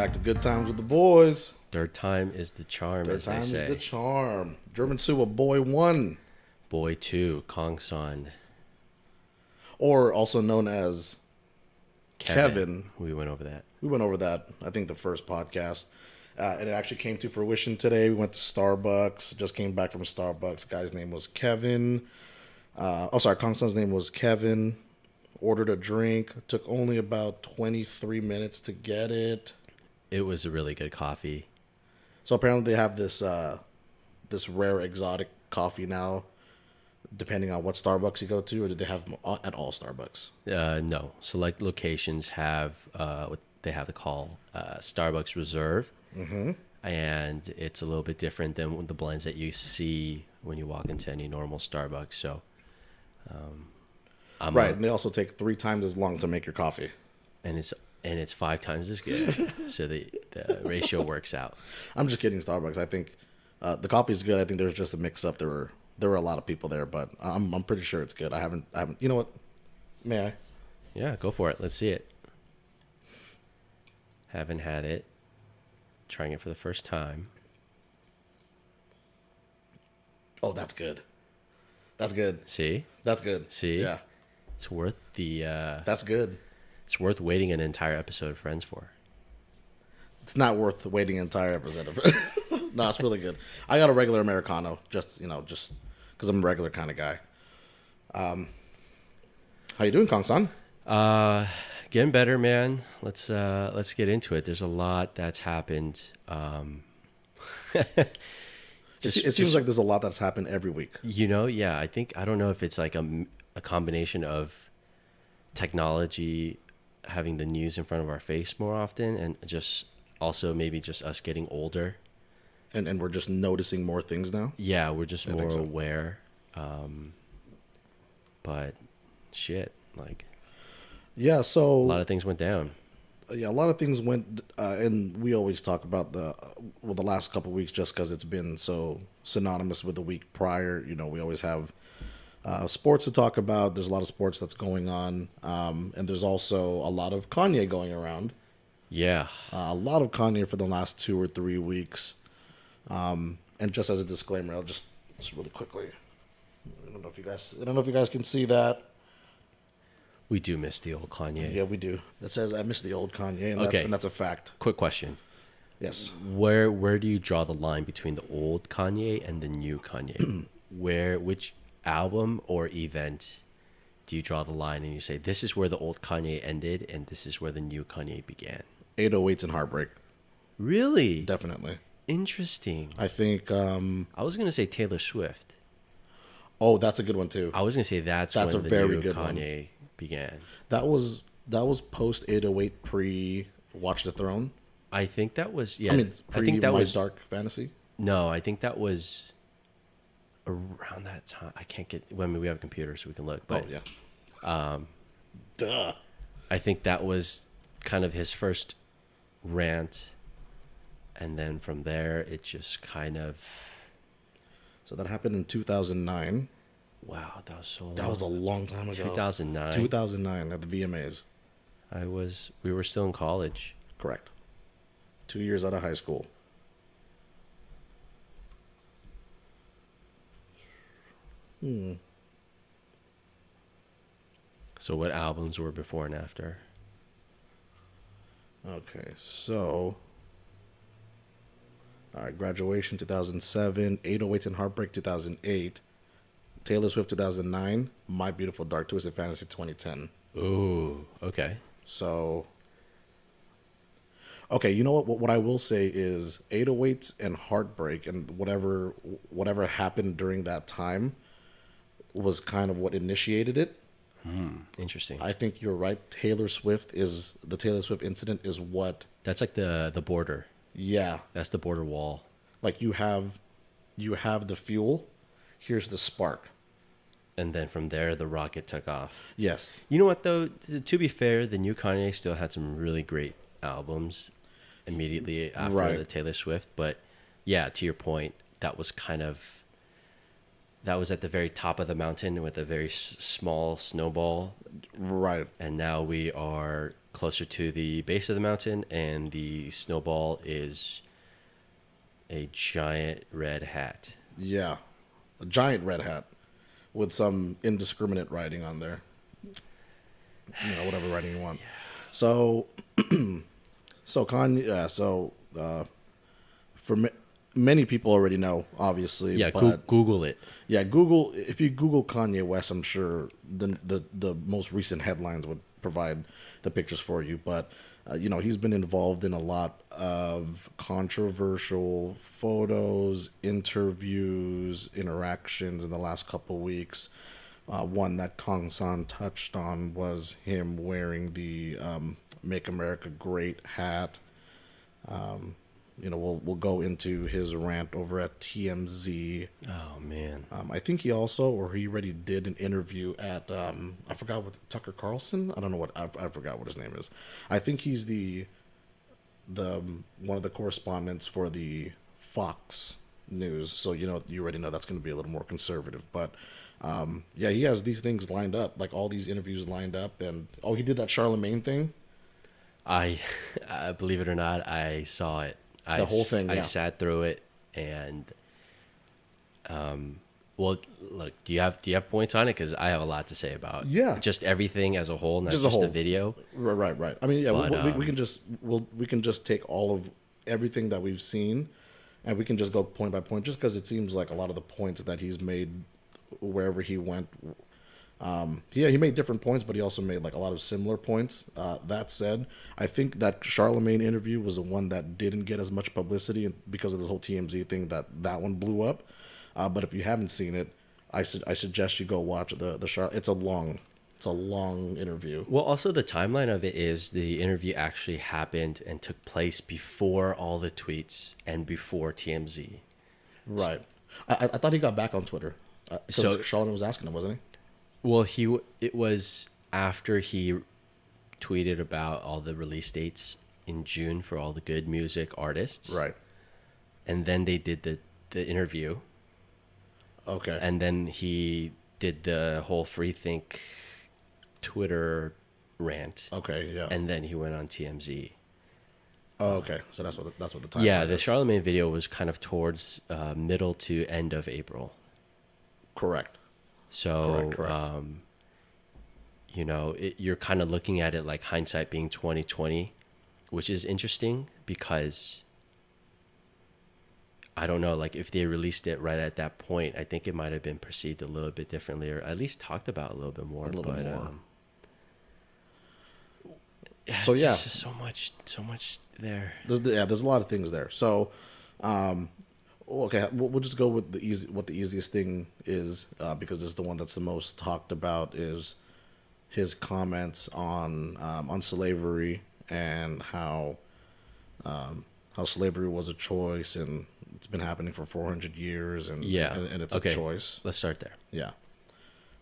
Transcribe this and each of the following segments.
back to Good Times with the Boys. Third time is the charm, Third as they time say. is the charm. Germund Sue, Boy 1. Boy 2, Kangsan. Or also known as Kevin. We went over that. We went over that, I think, the first podcast. And it actually came to fruition today. We went to Starbucks. Just came back from Starbucks. Guy's name was Kevin. Kangsan's name was Kevin. Ordered a drink. Took only about 23 minutes to get it. It was a really good coffee. So apparently they have this rare exotic coffee now, depending on what Starbucks you go to, or did they have them at all Starbucks? No. Select locations have what they have to call Starbucks Reserve. Mm-hmm. And it's a little bit different than the blends that you see when you walk into any normal Starbucks. So, and they also take 3 times as long to make your coffee. And it's 5 times as good. So the ratio works out. I'm just kidding, Starbucks. I think the coffee is good. I think there's just a mix up. There were a lot of people there, but I'm pretty sure it's good. I haven't. You know what? May I? Yeah, go for it. Let's see it. Haven't had it. Trying it for the first time. Oh, that's good. That's good. See? That's good. See? Yeah. It's worth the... that's good. It's worth waiting an entire episode of Friends for. It's not worth waiting an entire episode of No, it's really good. I got a regular Americano, just because I'm a regular kind of guy. How you doing, Kangsan? Getting better, man. Let's get into it. There's a lot that's happened. It seems like there's a lot that's happened every week. Yeah. I don't know if it's like a combination of technology having the news in front of our face more often, and just also maybe just us getting older. And we're just noticing more things now? Yeah, we're just more aware. But shit, like... Yeah, so... A lot of things went down. Yeah, a lot of things went... and we always talk about the last couple of weeks just because it's been so synonymous with the week prior. We always have sports to talk about. There's a lot of sports that's going on. And there's also a lot of Kanye going around. Yeah. A lot of Kanye for the last 2 or 3 weeks. And just as a disclaimer, I'll just really quickly... I don't know if you guys can see that. We do miss the old Kanye. Yeah, we do. It says I miss the old Kanye, and that's a fact. Quick question. Yes. Where do you draw the line between the old Kanye and the new Kanye? Which album or event do you draw the line and you say, this is where the old Kanye ended and this is where the new Kanye began? 808s and Heartbreak. Really? Definitely. Interesting. I think... I was going to say Taylor Swift. Oh, that's a good one, too. I was going to say that's when a the very new good Kanye one. Began. That was post 808 pre Watch the Throne. I think that was I think that was Dark Fantasy. No, I think that was around that time. I can't get. Well, I mean, we have a computer, so we can look. But, Duh. I think that was kind of his first rant, and then from there, it just kind of. So that happened in 2009. Wow, that was so long. That was a long time ago. 2009. 2009 at the VMAs. We were still in college. Correct. 2 years out of high school. So what albums were before and after? Okay, so... All right, Graduation 2007, 808s and Heartbreak 2008, Taylor Swift 2009, My Beautiful Dark Twisted Fantasy 2010. Ooh, okay. So, okay, you know what? What I will say is 808s and Heartbreak and whatever happened during that time was kind of what initiated it. Interesting. I think you're right. The Taylor Swift incident is what... That's like the border. Yeah. That's the border wall. Like you have the fuel, here's the spark. And then from there, the rocket took off. Yes. You know what, though? To be fair, the new Kanye still had some really great albums immediately after the Taylor Swift. But yeah, to your point, that was kind of that was at the very top of the mountain with a very small snowball, Right. and now we are closer to the base of the mountain, and the snowball is a giant red hat. Yeah. A giant red hat with some indiscriminate writing on there. Whatever writing you want. So, so Kanye, for many people already know, obviously. Yeah, but Google it. yeah, Google. If you Google Kanye West, I'm sure the most recent headlines would provide the pictures for you. But he's been involved in a lot of controversial photos, interviews, interactions in the last couple of weeks. One that Kangsan touched on was him wearing the "Make America Great" hat. We'll go into his rant over at TMZ. Oh man. I think he already did an interview at I forgot what Tucker Carlson. I don't know what I forgot what his name is. I think he's the one of the correspondents for the Fox News. So you already know that's going to be a little more conservative, but. He has these things lined up, like all these interviews lined up, and he did that Charlemagne thing. I believe it or not, I saw it. The whole thing. I sat through it, and well, look, do you have points on it? Because I have a lot to say about just everything as a whole, not just the video. Right. I mean, But, we can just take all of everything that we've seen, and we can just go point by point, just because it seems like a lot of the points that he's made wherever he went, he made different points, but he also made like a lot of similar points. That said, I think that Charlemagne interview was the one that didn't get as much publicity because of this whole TMZ thing. That one blew up. But if you haven't seen it, I suggest you go watch the It's a long interview. Well, also the timeline of it is the interview actually happened and took place before all the tweets and before TMZ. Right. I thought he got back on Twitter. So Charlemagne was asking him, wasn't he? Well, it was after he tweeted about all the release dates in June for all the good music artists. Right. And then they did the interview. Okay. And then he did the whole free think Twitter rant. Okay, yeah. And then he went on TMZ. Oh, okay. So that's what the time. Yeah, the Charlemagne video was kind of towards middle to end of April. Correct. So, Correct. you're kind of looking at it like hindsight being 2020, which is interesting because I don't know, like if they released it right at that point, I think it might have been perceived a little bit differently, or at least talked about a little bit more. So yeah, there's just so much there. There's a lot of things there. So, okay, we'll just go with what the easiest thing is, because this is the one that's the most talked about, is his comments on slavery and how slavery was a choice and it's been happening for 400 years and it's a choice. Let's start there. Yeah.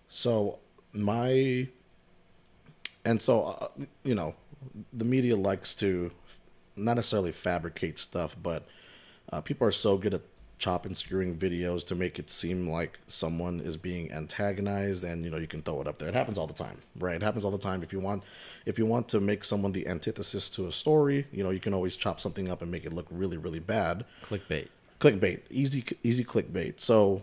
So the media likes to not necessarily fabricate stuff, but people are so good at chopping, skewing videos to make it seem like someone is being antagonized, and you can throw it up there. It happens all the time, right? It happens all the time. If you want to make someone the antithesis to a story, you can always chop something up and make it look really, really bad. Clickbait, easy clickbait. So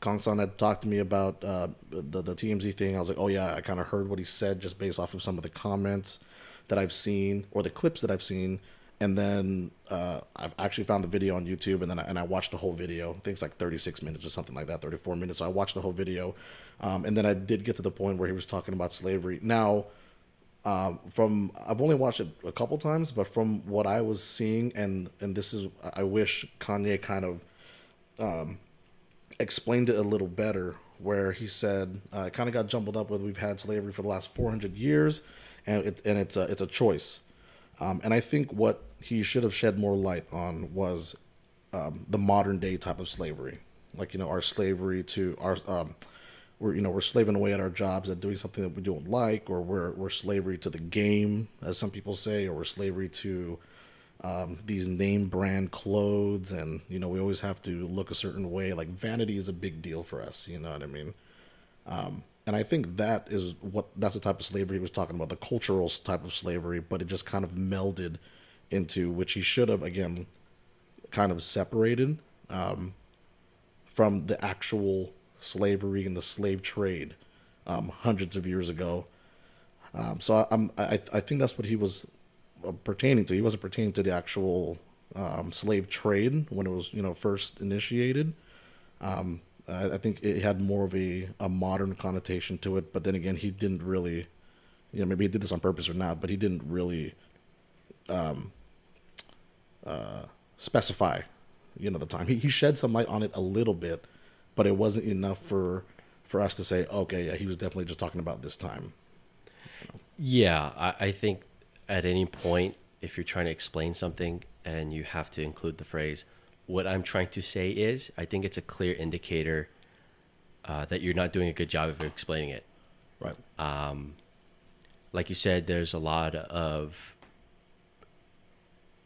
Kangsan had talked to me about the TMZ thing. I was like, oh yeah, I kind of heard what he said just based off of some of the comments that I've seen or the clips that I've seen. And then I've actually found the video on YouTube, and I watched the whole video. I think it's like 36 minutes or something like that, 34 minutes. So I watched the whole video, and then I did get to the point where he was talking about slavery. Now, I've only watched it a couple times, but from what I was seeing, and this is, I wish Kanye kind of explained it a little better, where he said it kind of got jumbled up with, we've had slavery for the last 400 years, and it's a choice. And I think what he should have shed more light on was the modern day type of slavery, like our slavery to our we're slaving away at our jobs at doing something that we don't like, or we're slavery to the game, as some people say, or we're slavery to these name brand clothes, and we always have to look a certain way. Like vanity is a big deal for us. You know what I mean? And I think that's the type of slavery he was talking about, the cultural type of slavery, but it just kind of melded into, which he should have, again, kind of separated from the actual slavery and the slave trade hundreds of years ago. I think that's what he was pertaining to. He wasn't pertaining to the actual slave trade when it was first initiated. I think it had more of a modern connotation to it, but then again, he didn't really, maybe he did this on purpose or not, but he didn't really specify, the time. He shed some light on it a little bit, but it wasn't enough for us to say, okay, yeah, he was definitely just talking about this time. Yeah, I think at any point, if you're trying to explain something and you have to include the phrase, what I'm trying to say is, I think it's a clear indicator that you're not doing a good job of explaining it. Right. Like you said, there's a lot of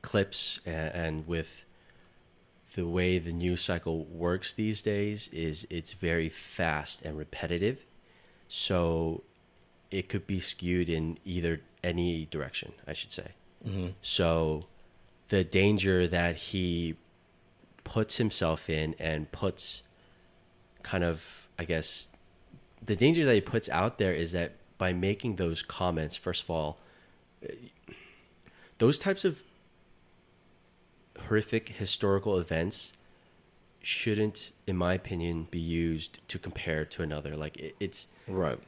clips, and with the way the news cycle works these days, it's very fast and repetitive. So it could be skewed in any direction, I should say. Mm-hmm. So the danger that he puts himself in and puts kind of, I guess, the danger that he puts out there is that by making those comments, first of all, those types of horrific historical events shouldn't, in my opinion, be used to compare to another. Like it's right.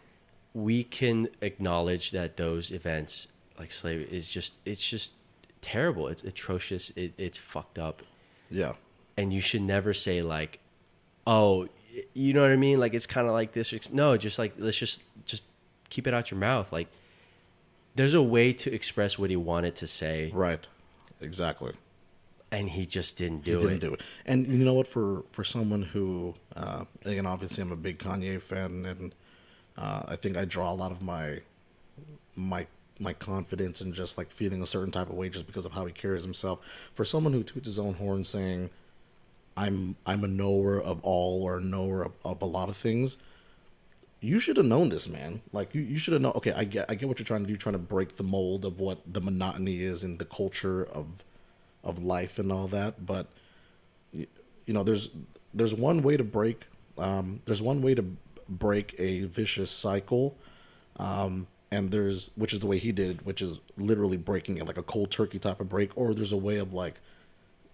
We can acknowledge that those events, like slavery, it's just terrible. It's atrocious. It's fucked up. Yeah. And you should never say like, oh, you know what I mean? Like it's kind of like this. No, just like let's just keep it out your mouth. Like there's a way to express what he wanted to say. Right. Exactly. And he just didn't do it. And you know what? For someone who, again, obviously I'm a big Kanye fan, and I think I draw a lot of my confidence in just like feeling a certain type of way just because of how he carries himself. For someone who toots his own horn saying, I'm a knower of all, or a knower of a lot of things, you should have known this, man. Like you should have known. Okay, I get what you're trying to do. You're trying to break the mold of what the monotony is in the culture of life and all that. But there's one way to break a vicious cycle, and which is the way he did it, which is literally breaking it, like a cold turkey type of break, or there's a way of like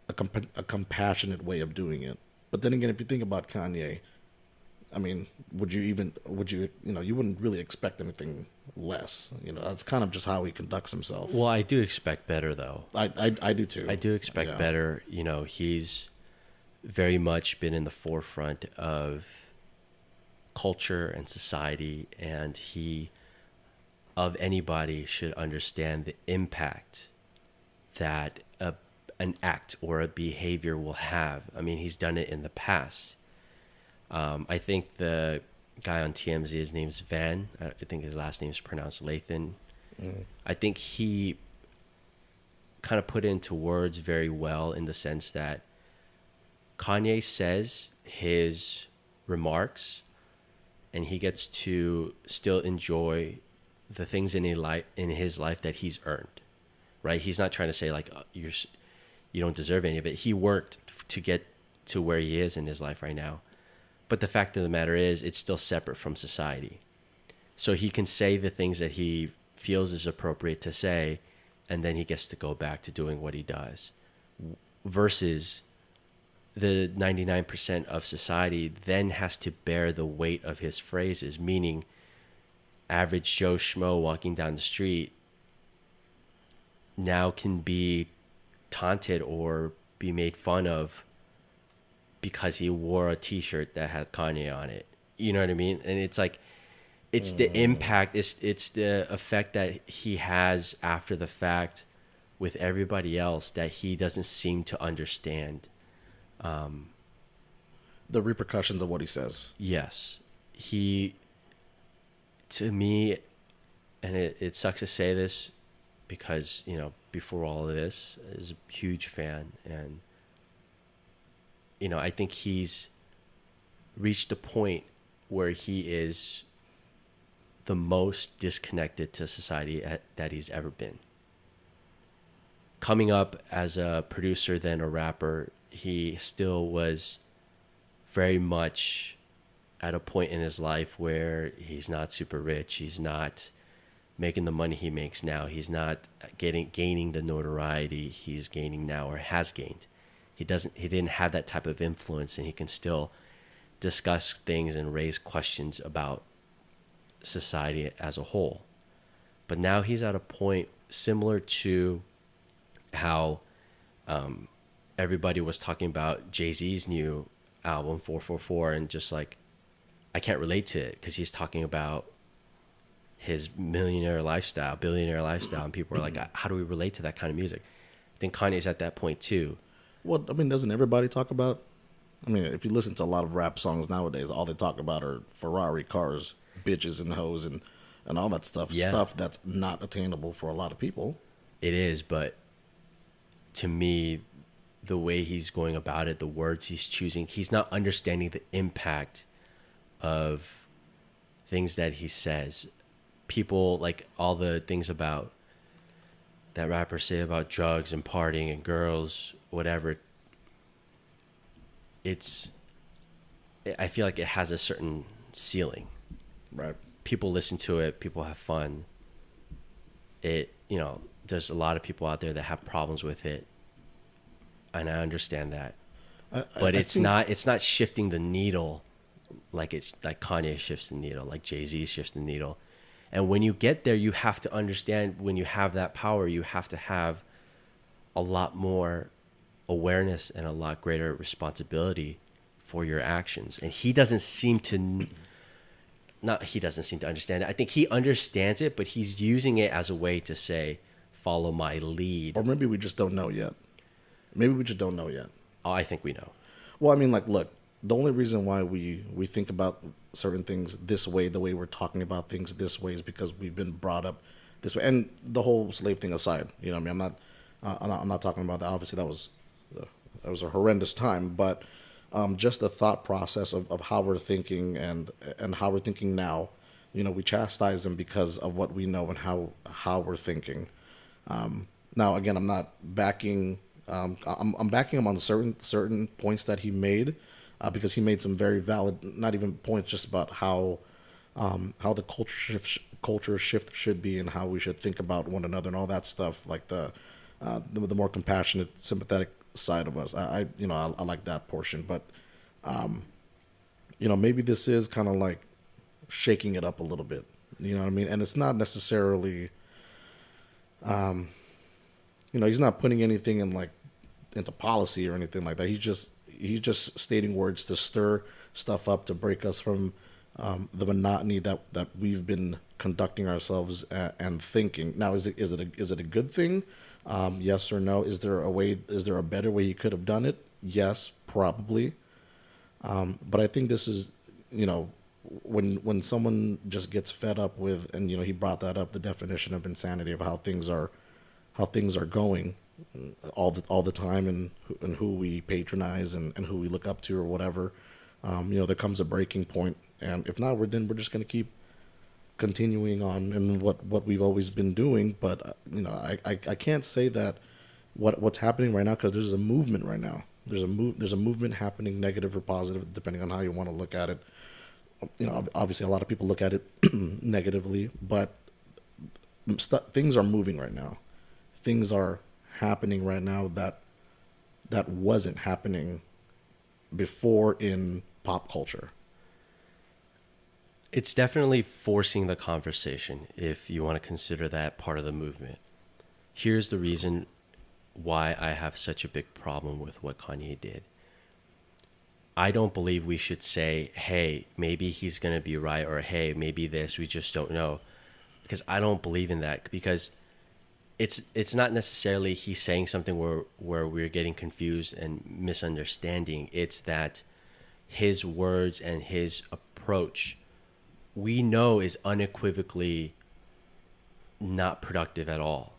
a compassionate way of doing it. But then again, if you think about Kanye, I mean, you wouldn't really expect anything less. That's kind of just how he conducts himself. Well, I do expect better, though. I do too. I do expect better. He's very much been in the forefront of culture and society, and he, of anybody, should understand the impact that an act or a behavior will have. I mean, he's done it in the past. I think the guy on TMZ, his name's Van. I think his last name's pronounced Lathan. Mm. I think he kind of put into words very well, in the sense that Kanye says his remarks and he gets to still enjoy the things in his life that he's earned, right? He's not trying to say like, you don't deserve any of it. He worked to get to where he is in his life right now. But the fact of the matter is, it's still separate from society. So he can say the things that he feels is appropriate to say, and then he gets to go back to doing what he does. Versus the 99% of society then has to bear the weight of his phrases, meaning average Joe Schmo walking down the street now can be taunted or be made fun of because he wore a t-shirt that had Kanye on it. You know what I mean? And it's like, it's the impact, it's the effect that he has after the fact with everybody else that he doesn't seem to understand. The repercussions of what he says. Yes. To me, and it sucks to say this, because, you know, before all of this, is a huge fan. And, you know, I think he's reached a point where he is the most disconnected to society that he's ever been. Coming up as a producer, then a rapper, he still was very much at a point in his life where he's not super rich. He's not making the money he makes now. He's not gaining the notoriety he's gaining now or has gained. He didn't have that type of influence, and he can still discuss things and raise questions about society as a whole. But now he's at a point similar to how everybody was talking about Jay-Z's new album 444, and just like, I can't relate to it because he's talking about his billionaire lifestyle, and people are like, how do we relate to that kind of music? I think Kanye's at that point too. Well, I mean, doesn't everybody talk about? I mean, if you listen to a lot of rap songs nowadays, all they talk about are Ferrari cars, bitches and hoes, and all that stuff. Yeah. Stuff that's not attainable for a lot of people. It is, but to me, the way he's going about it, the words he's choosing, he's not understanding the impact of things that he says. People, like all the things about that rappers say about drugs and partying and girls, whatever. I feel like it has a certain ceiling. Right. People listen to it, people have fun. You know, there's a lot of people out there that have problems with it, and I understand that. But it's not shifting the needle like Kanye shifts the needle, like Jay-Z shifts the needle. And when you get there, you have to understand, when you have that power, you have to have a lot more awareness and a lot greater responsibility for your actions. And he doesn't seem to understand it. I think he understands it, but he's using it as a way to say, follow my lead. Or maybe we just don't know yet. Oh, I think we know. Well, I mean, like, look, the only reason why we think about certain things this way, the way we're talking about things this way, is because we've been brought up this way. And the whole slave thing aside, you know what I mean? I'm not talking about that. Obviously, that was a horrendous time, but just the thought process of how we're thinking and how we're thinking now. You know, we chastise them because of what we know and how we're thinking. Now, again, I'm not backing. I'm backing him on certain points that he made, because he made some very valid, not even points, just about how the culture shift should be and how we should think about one another and all that stuff, like the more compassionate, sympathetic side of us. I like that portion, but you know, maybe this is kind of like shaking it up a little bit. You know what I mean? And it's not necessarily, you know, he's not putting anything into policy or anything like that. He's just stating words to stir stuff up, to break us from the monotony that we've been conducting ourselves and thinking. Now, is it a good thing? Yes or no? Is there a better way he could have done it? Yes, probably. But I think this is, you know, when someone just gets fed up with, and you know, he brought that up, the definition of insanity, of how things are going all the time, and who we patronize and who we look up to or whatever. You know, there comes a breaking point, and if not, we're just going to keep continuing on in what we've always been doing. But you know, I can't say that what's happening right now, because there's a movement right now. There's a movement happening, negative or positive, depending on how you want to look at it. You know, obviously a lot of people look at it negatively, but things are moving right now. Things are happening right now that wasn't happening before in pop culture. It's definitely forcing the conversation, if you want to consider that part of the movement. Here's the reason why I have such a big problem with what Kanye did. I don't believe we should say, hey, maybe he's going to be right, or hey, maybe this, we just don't know. Because I don't believe in that, because it's not necessarily he's saying something where we're getting confused and misunderstanding. It's that his words and his approach, we know, is unequivocally not productive at all.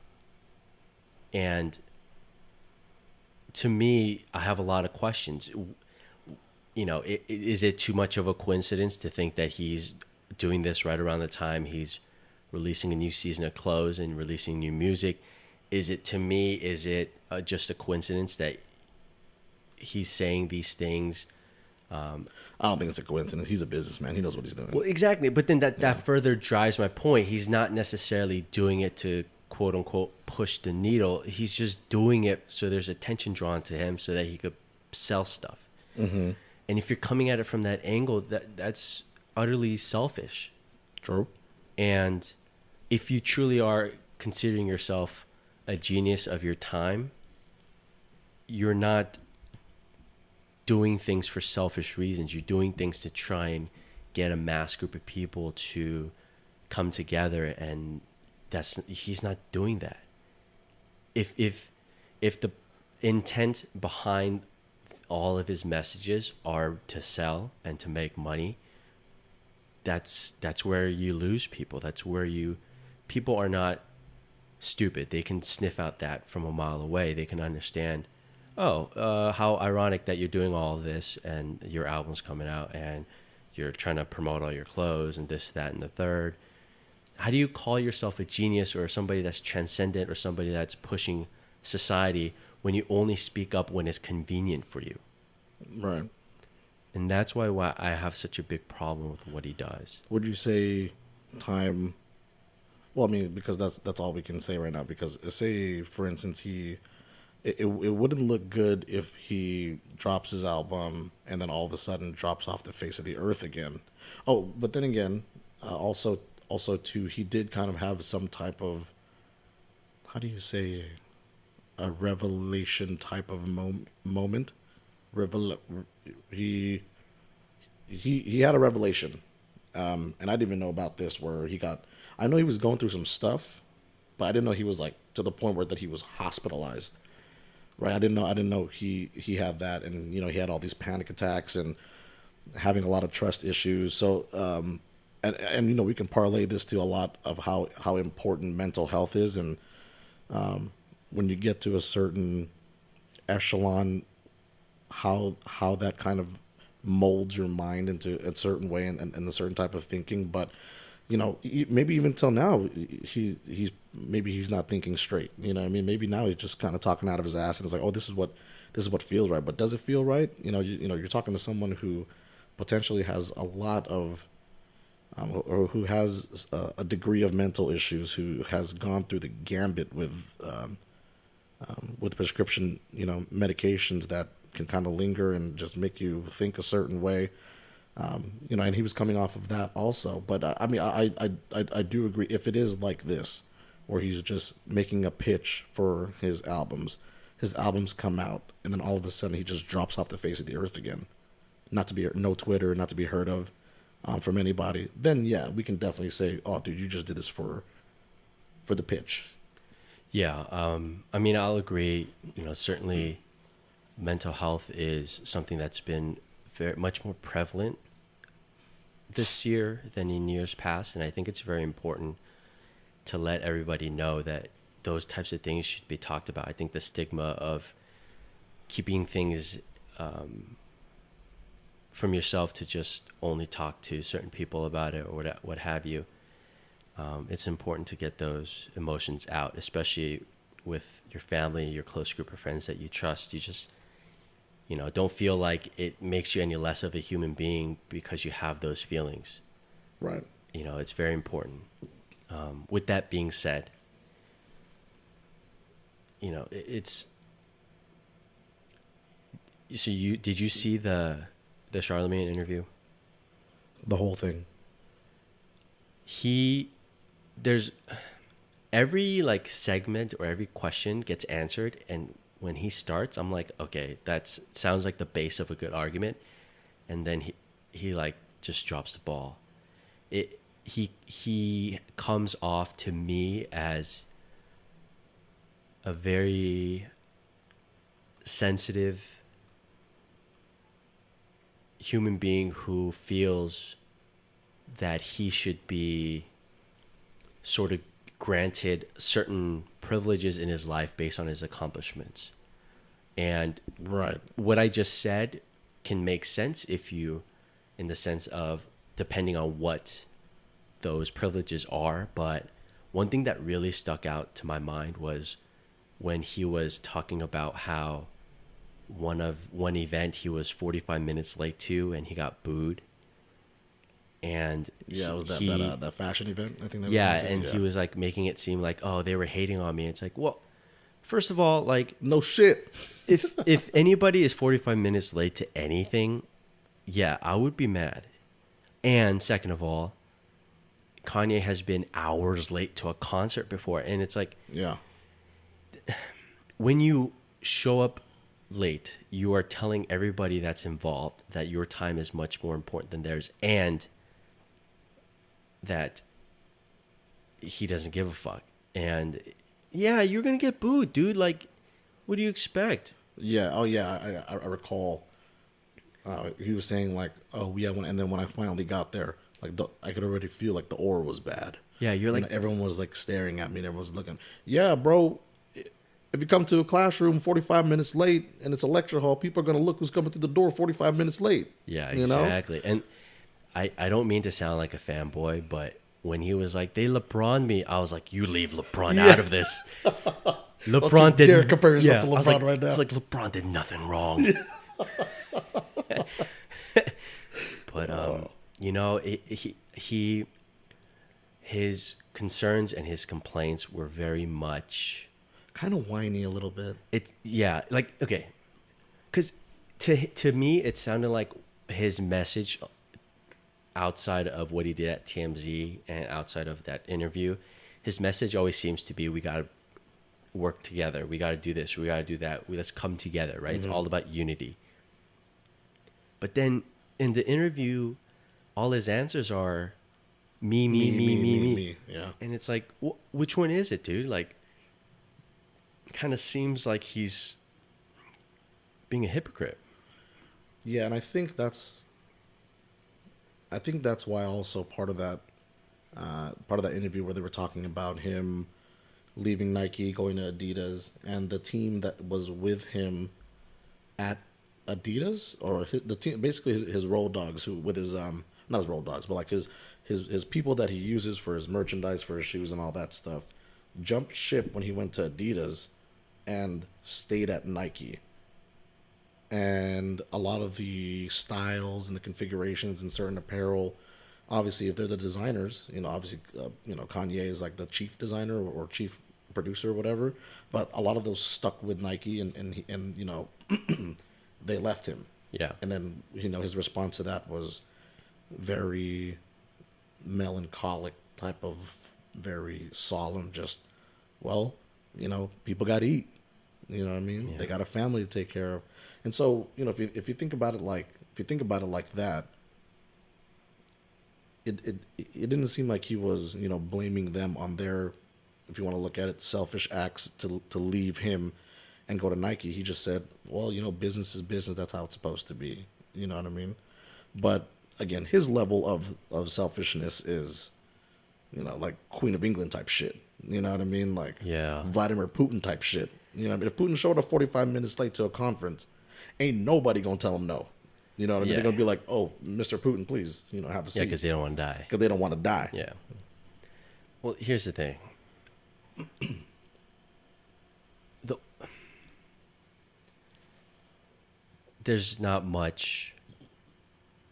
And to me, I have a lot of questions. Is it too much of a coincidence to think that he's doing this right around the time he's releasing a new season of clothes and releasing new music? Is it just a coincidence that he's saying these things? I don't think it's a coincidence. He's a businessman. He knows what he's doing. Well, exactly. But then that further drives my point. He's not necessarily doing it to quote unquote push the needle. He's just doing it so there's attention drawn to him so that he could sell stuff. Mm-hmm. And if you're coming at it from that angle, that's utterly selfish. True. And if you truly are considering yourself a genius of your time, you're not doing things for selfish reasons. You're doing things to try and get a mass group of people to come together, and he's not doing that. If the intent behind all of his messages are to sell and to make money, that's where you lose people. That's where people are not stupid. They can sniff out that from a mile away. They can understand, how ironic that you're doing all of this and your album's coming out and you're trying to promote all your clothes and this, that, and the third. How do you call yourself a genius or somebody that's transcendent or somebody that's pushing society when you only speak up when it's convenient for you? Right. And that's why I have such a big problem with what he does. Would you say time? Well, I mean, because that's all we can say right now. Because say, for instance, it wouldn't look good if he drops his album and then all of a sudden drops off the face of the earth again. Oh, but then again, also too, he did kind of have some type of, how do you say, a revelation type of moment. He had a revelation, and I didn't even know about this. Where I know he was going through some stuff, but I didn't know he was like to the point where that he was hospitalized. Right? I didn't know he had that, and he had all these panic attacks and having a lot of trust issues. So, and we can parlay this to a lot of how important mental health is, and when you get to a certain echelon, how that kind of molds your mind into a certain way and a certain type of thinking. But maybe even till now, he's not thinking straight. I mean, maybe now he's just kind of talking out of his ass, and it's like, oh, this is what feels right. But does it feel right? You're talking to someone who potentially has a lot of, or who has a degree of mental issues, who has gone through the gambit with prescription, medications that can kind of linger and just make you think a certain way. And he was coming off of that also. But I mean, I do agree, if it is like this, where he's just making a pitch for his albums come out, and then all of a sudden he just drops off the face of the earth again, no Twitter, not to be heard of from anybody. Then yeah, we can definitely say, oh, dude, you just did this for the pitch. Yeah, I mean, I'll agree. Certainly, mental health is something that's been much more prevalent this year than in years past, and I think it's very important to let everybody know that those types of things should be talked about. I think the stigma of keeping things from yourself to just only talk to certain people about it or what have you. It's important to get those emotions out, especially with your family, your close group of friends that you trust. You just, don't feel like it makes you any less of a human being because you have those feelings. Right. It's very important. With that being said, it's. So did you see the Charlemagne interview? The whole thing. There's every segment or every question gets answered, and when he starts, I'm like, okay, that sounds like the base of a good argument, and then he just drops the ball. He comes off to me as a very sensitive human being who feels that he should be sort of granted certain privileges in his life based on his accomplishments. And Right. what I just said can make sense if you, in the sense of depending on what those privileges are. But one thing that really stuck out to my mind was when he was talking about how one event he was 45 minutes late to and he got booed. And Yeah, it was that fashion event. I think that yeah, was and he was like making it seem like, oh, they were hating on me. It's like, well, first of all, like, no shit. if anybody is 45 minutes late to anything, yeah, I would be mad. And second of all, Kanye has been hours late to a concert before, and it's like, Yeah. when you show up late, you are telling everybody that's involved that your time is much more important than theirs, and that he doesn't give a fuck. And yeah, you're gonna get booed, dude. Like, what do you expect? Yeah. Oh, yeah. I recall. He was saying like, "Oh, yeah," and then when I finally got there, like I could already feel like the aura was bad. Yeah, you're like, And everyone was like staring at me, and everyone was looking. Yeah, bro. If you come to a classroom 45 minutes late and it's a lecture hall, people are gonna look who's coming through the door 45 minutes late. yeah, You know? exactly. And I don't mean to sound like a fanboy, but when he was like, they LeBron me, I was like, you leave LeBron out of this. LeBron Don't you dare did compare yourself to I was LeBron like, right now. Like, LeBron did nothing wrong. But you know, his concerns and his complaints were very much Kind of whiny a little bit. yeah, like, okay, because to me it sounded like his message outside of what he did at TMZ and outside of that interview, his message always seems to be, we got to work together, we got to do this, we got to do that, let's come together, right? It's all about unity. But then in the interview, all his answers are me. Yeah. And it's like, which one is it, dude? Like, kind of seems like he's being a hypocrite. Yeah, and I think that's why also part of that interview where they were talking about him leaving Nike, going to Adidas, and the team that was with him at Adidas, or the team, basically his road dogs, who with his not his road dogs, but like his people that he uses for his merchandise, for his shoes and all that stuff, jumped ship when he went to Adidas and stayed at Nike. And a lot of the styles and the configurations in certain apparel, obviously, if they're the designers, obviously, Kanye is like the chief designer or chief producer or whatever. But a lot of those stuck with Nike, and they left him. Yeah. And then his response to that was very melancholic, type of very solemn. Just, well, people got to eat. You know what I mean? Yeah. They got a family to take care of. And so, if you think about it like that, it didn't seem like he was, blaming them on their, if you want to look at it, selfish acts to leave him and go to Nike. He just said, well, business is business. That's how it's supposed to be. You know what I mean? But again, his level of selfishness is, like Queen of England type shit. You know what I mean? Like, yeah, Vladimir Putin type shit. You know what I mean? If Putin showed up 45 minutes late to a conference, ain't nobody gonna tell him no. You know what I mean? Yeah. They're gonna be like, "Oh, Mr. Putin, please, have a seat." yeah, because they don't want to die. Because they don't want to die. Yeah. Well, here's the thing. There's not much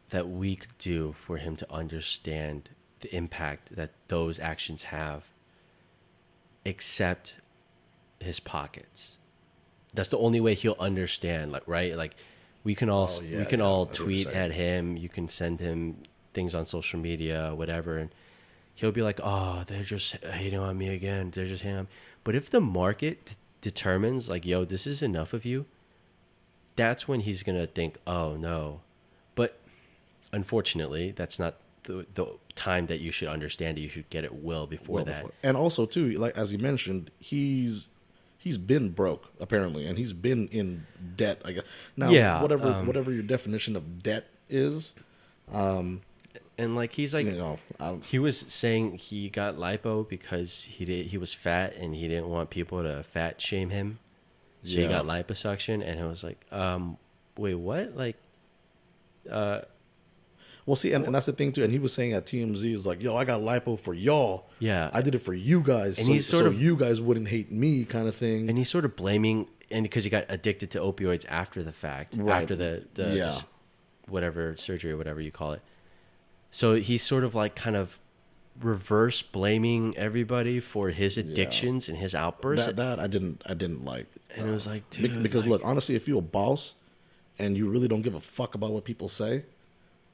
that we could do for him to understand the impact that those actions have, except his pockets. That's the only way he'll understand, like, right? Like, we can all tweet at him, you can send him things on social media, whatever, and he'll be like, oh, they're just hating on me again, they're just hating on me. But if the market determines, like, yo, this is enough of you, that's when he's gonna think, oh no. But unfortunately, that's not the time that you should understand it. You should get it well before that. And also too, like as you mentioned, he's been broke apparently, and he's been in debt. I guess now, Yeah, whatever your definition of debt is, And like he's like, You know, he was saying he got lipo because he was fat and he didn't want people to fat shame him, so he yeah. got liposuction. And it was like, wait, what? Like, Well, see, and that's the thing too. And he was saying at TMZ is like, "Yo, I got lipo for y'all. yeah, I did it for you guys, And so, he's sort of- you guys wouldn't hate me," kind of thing. and he's sort of blaming, and because he got addicted to opioids after the fact, Right. after the Yeah. whatever surgery or whatever you call it. So he's sort of like kind of reverse blaming everybody for his addictions and his outbursts. That I didn't like. And it was like, dude, Because like- look, honestly, if you're a boss and you really don't give a fuck about what people say,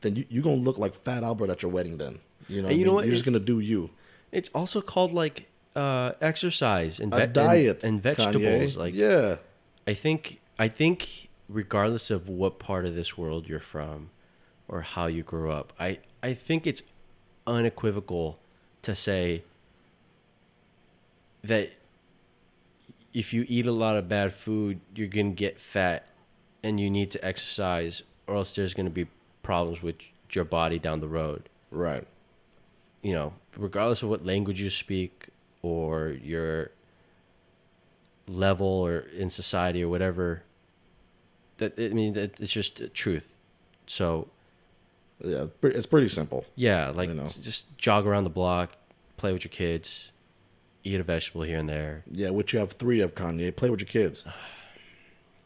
then you're gonna look like Fat Albert at your wedding. Then you know, And you know what? You're just gonna do you. It's also called like exercise and A diet and vegetables. Kanye. Like, yeah, I think regardless of what part of this world you're from or how you grew up, I think it's unequivocal to say that if you eat a lot of bad food, you're going to get fat and you need to exercise, or else there's going to be problems with your body down the road. right. You know, regardless of what language you speak or your level or in society or whatever, that it's just the truth. So Yeah, it's pretty simple. yeah, like You know. just jog around the block, play with your kids, eat a vegetable here and there. Yeah, which you have 3 of, Kanye. Play with your kids.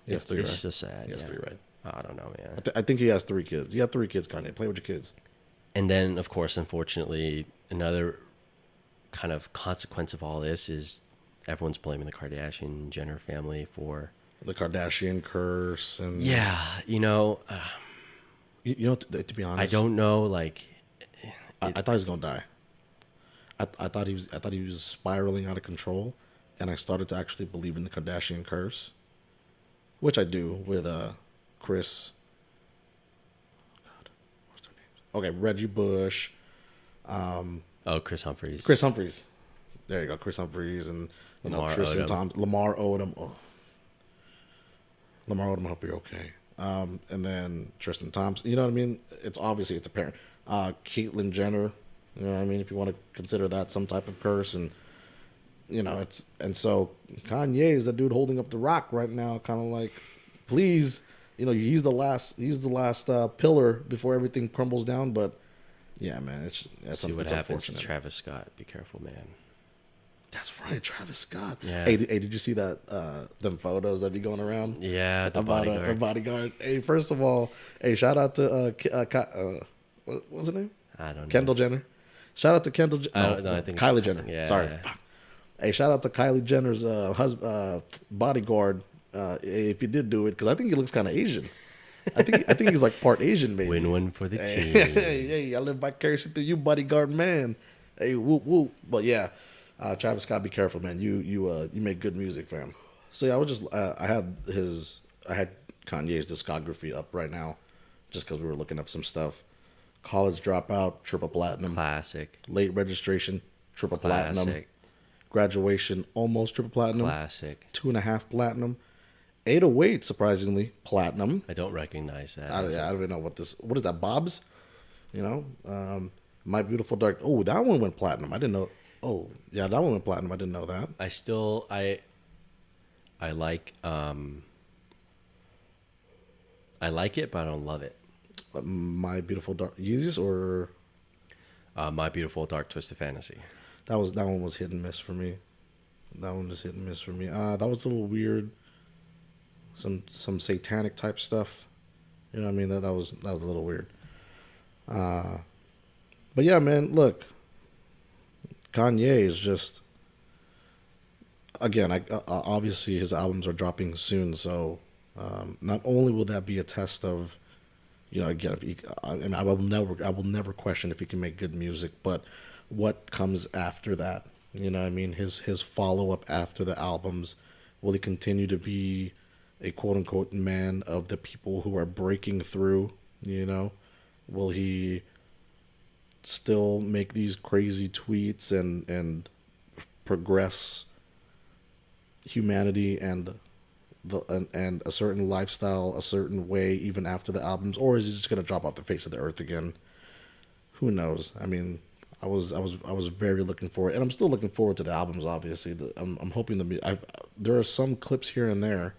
He has 3, It's right? so sad. He has yeah. 3, right? I don't know, man. I think he has 3 kids. You have 3 kids, Kanye. Play with your kids. And then, of course, unfortunately, another kind of consequence of all this is everyone's blaming the Kardashian Jenner family for. The Kardashian Kurse and Yeah, you know, you know, to be honest, I don't know, like. I thought he was gonna die. I thought he was spiraling out of control, and I started to actually believe in the Kardashian Kurse, which I do with Chris. God, what's their names? Okay, Reggie Bush, Oh, Chris Humphries. Chris Humphries. There you go, Chris Humphries, and Lamar Tristan Odom. Thompson, Lamar Odom. Oh. Lamar Odom, I hope you're okay. And then Tristan Thompson. You know what I mean? It's apparent. Caitlyn Jenner. You know what I mean? If you want to consider that some type of curse, and you know, so Kanye is the dude holding up the rock right now, kind of like, please, you know, he's the last pillar before everything crumbles down. But yeah, man, it's See what happens to unfortunate. Travis Scott. Be careful, man. That's right, Travis Scott. Yeah. Hey, did you see that them photos that be going around? Yeah, the About bodyguard. a bodyguard. Hey, first of all, hey, shout out to what was her name? I don't know. Kendall Jenner. Shout out to Kendall. No, I think it's Kylie Jenner. yeah, Sorry. yeah. Hey, shout out to Kylie Jenner's bodyguard. If you did do it, because I think he looks kind of Asian. I think he's like part Asian, maybe. Win-win for the Hey, team. hey, I live vicariously through you, bodyguard man. Hey, whoop whoop. But yeah, Travis Scott, be careful, man. You make good music, fam. So yeah, I was just I had Kanye's discography up right now, just because we were looking up some stuff. College Dropout, triple platinum. Classic. Late Registration, triple platinum. Classic. Graduation, almost triple platinum. Classic. 2.5 platinum. 808, surprisingly, platinum. I don't recognize that. I don't even know what is that, Bob's? You know? My Beautiful Dark. Oh, that one went platinum. I didn't know. Oh, yeah, that one went platinum. I didn't know that. I like it, but I don't love it. My Beautiful Dark. Yeezus or My Beautiful Dark Twisted Fantasy. that one was hit and miss for me. That one was hit and miss for me. That was a little weird. Some satanic type stuff. You know what I mean? That was a little weird. But yeah, man, look. Kanye is just, again, obviously his albums are dropping soon, so not only will that be a test of, you know, again, I will never question if he can make good music, but what comes after that? You know what I mean? His follow-up after the albums, will he continue to be a quote-unquote man of the people who are breaking through, you know? Will he still make these crazy tweets and progress humanity and a certain lifestyle a certain way even after the albums, or is he just going to drop off the face of the earth again? who knows? I mean, I was very looking forward, and I'm still looking forward to the albums. Obviously, I'm hoping there are some clips here and there.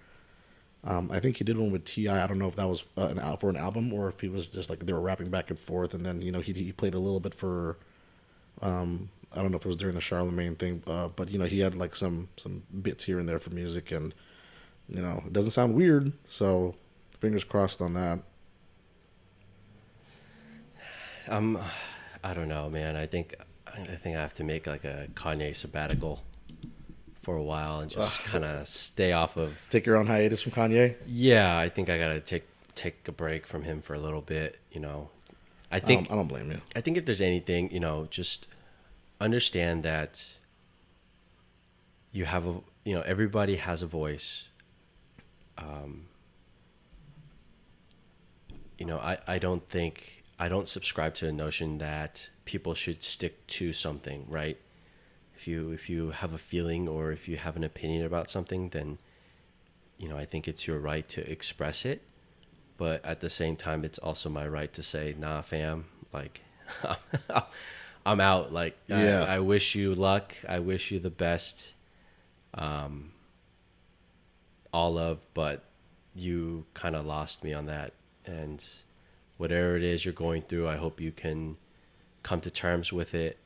I think he did one with Ti. I don't know if that was for an album or if he was just like they were rapping back and forth, and then he played a little bit for. I don't know if it was during the Charlemagne thing, but he had like some bits here and there for music, and it doesn't sound weird. So fingers crossed on that. I don't know, man. I think I have to make like a Kanye sabbatical for a while and just kind of stay off of. Take your own hiatus from Kanye. Yeah, I think I gotta take a break from him for a little bit. I think I don't blame you. I think if there's anything, just understand that you have everybody has a voice. I don't subscribe to the notion that people should stick to something, right? If you have a feeling or if you have an opinion about something, then I think it's your right to express it. But at the same time, it's also my right to say, nah, fam, like I'm out. Like, yeah. I wish you luck. I wish you the best. But you kind of lost me on that. And whatever it is you're going through, I hope you can come to terms with it.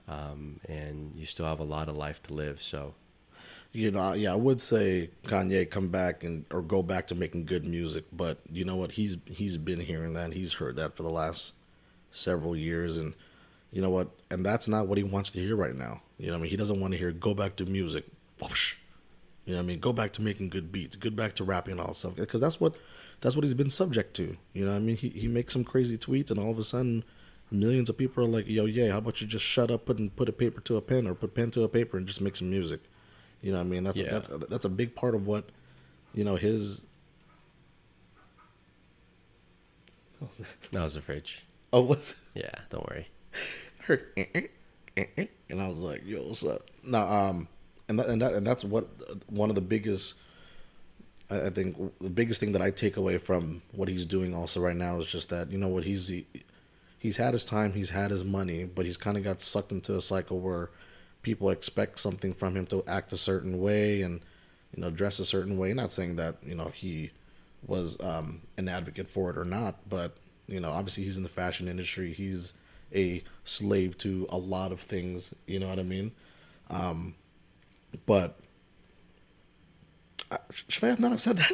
And you still have a lot of life to live. So, I would say Kanye come back or go back to making good music, but you know what? He's been hearing that. He's heard that for the last several years, and you know what? And that's not what he wants to hear right now. He doesn't want to hear go back to music. Whoosh. Go back to making good beats, go back to rapping and all that stuff, because that's what he's been subject to. He makes some crazy tweets, and all of a sudden, millions of people are like, "Yo, yeah, how about you just shut up and put a paper to a pen or put pen to a paper and just make some music." That's a big part of what, his. that was the fridge. Oh, what's? Yeah, don't worry. I heard, and I was like, "Yo, what's up?" No, and that's what one of the biggest. I think the biggest thing that I take away from what he's doing also right now is just that he's had his time, he's had his money, but he's kind of got sucked into a cycle where people expect something from him to act a certain way and dress a certain way. Not saying that he was an advocate for it or not, but obviously he's in the fashion industry. He's a slave to a lot of things. You know what I mean? But should I have not have said that?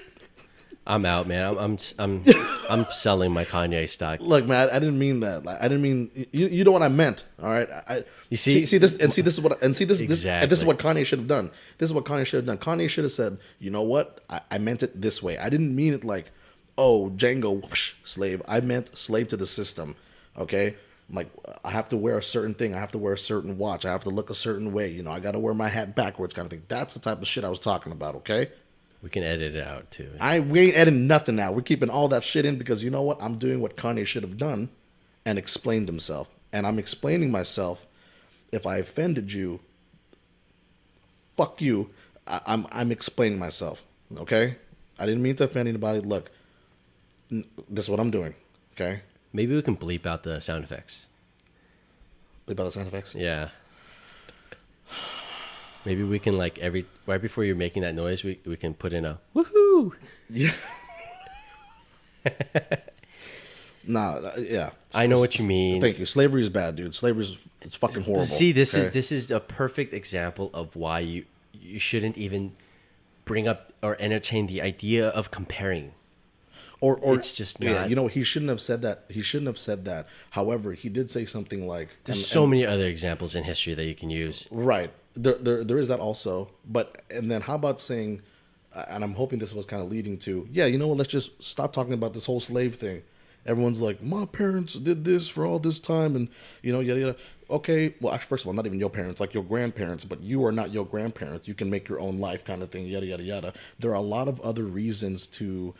I'm out, man. I'm selling my Kanye stock. Look, man, I didn't mean that. Like, I didn't mean you know what I meant. All right. You see this is what exactly. This is what Kanye should have done. This is what Kanye should have done. Kanye should have said, you know what? I meant it this way. I didn't mean it like, oh, Django whoosh, slave. I meant slave to the system. Okay. Like, I have to wear a certain thing. I have to wear a certain watch. I have to look a certain way. I got to wear my hat backwards, kind of thing. That's the type of shit I was talking about. Okay. We can edit it out too. We ain't editing nothing now. We're keeping all that shit in because you know what? I'm doing what Kanye should have done and explained himself. And I'm explaining myself. If I offended you, fuck you. I'm explaining myself. Okay? I didn't mean to offend anybody. Look, this is what I'm doing. Okay? Maybe we can bleep out the sound effects. Bleep out the sound effects? Yeah. Maybe we can right before you're making that noise, we can put in a woohoo. Yeah. Yeah. I know what you mean. Thank you. Slavery is bad, dude. Slavery is fucking horrible. See, this is a perfect example of why you shouldn't even bring up or entertain the idea of comparing. Or it's just not. Yeah, he shouldn't have said that. He shouldn't have said that. However, he did say something like, "There's so many other examples in history that you can use." Right. There is that also. But and then how about saying, and I'm hoping this was kind of leading to, yeah, you know what? Let's just stop talking about this whole slave thing. Everyone's like, my parents did this for all this time, and yada yada. Okay, well, actually, first of all, not even your parents, like your grandparents, but you are not your grandparents. You can make your own life, kind of thing. Yada yada yada. There are a lot of other reasons to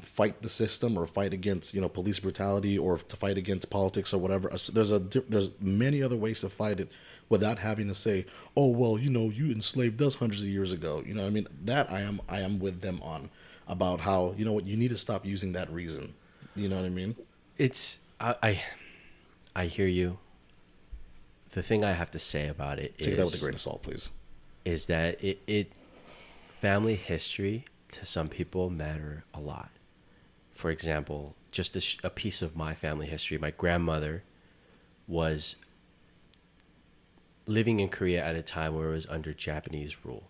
fight the system or fight against police brutality or to fight against politics or whatever. There's many other ways to fight it without having to say, oh well, you enslaved us hundreds of years ago. I mean, that I am with them on about how you need to stop using that reason. You know what I mean? It's I hear you. The thing I have to say about it Take that with a grain of salt, please. Is that it family history to some people matter a lot. For example, just a piece of my family history. My grandmother was living in Korea at a time where it was under Japanese rule.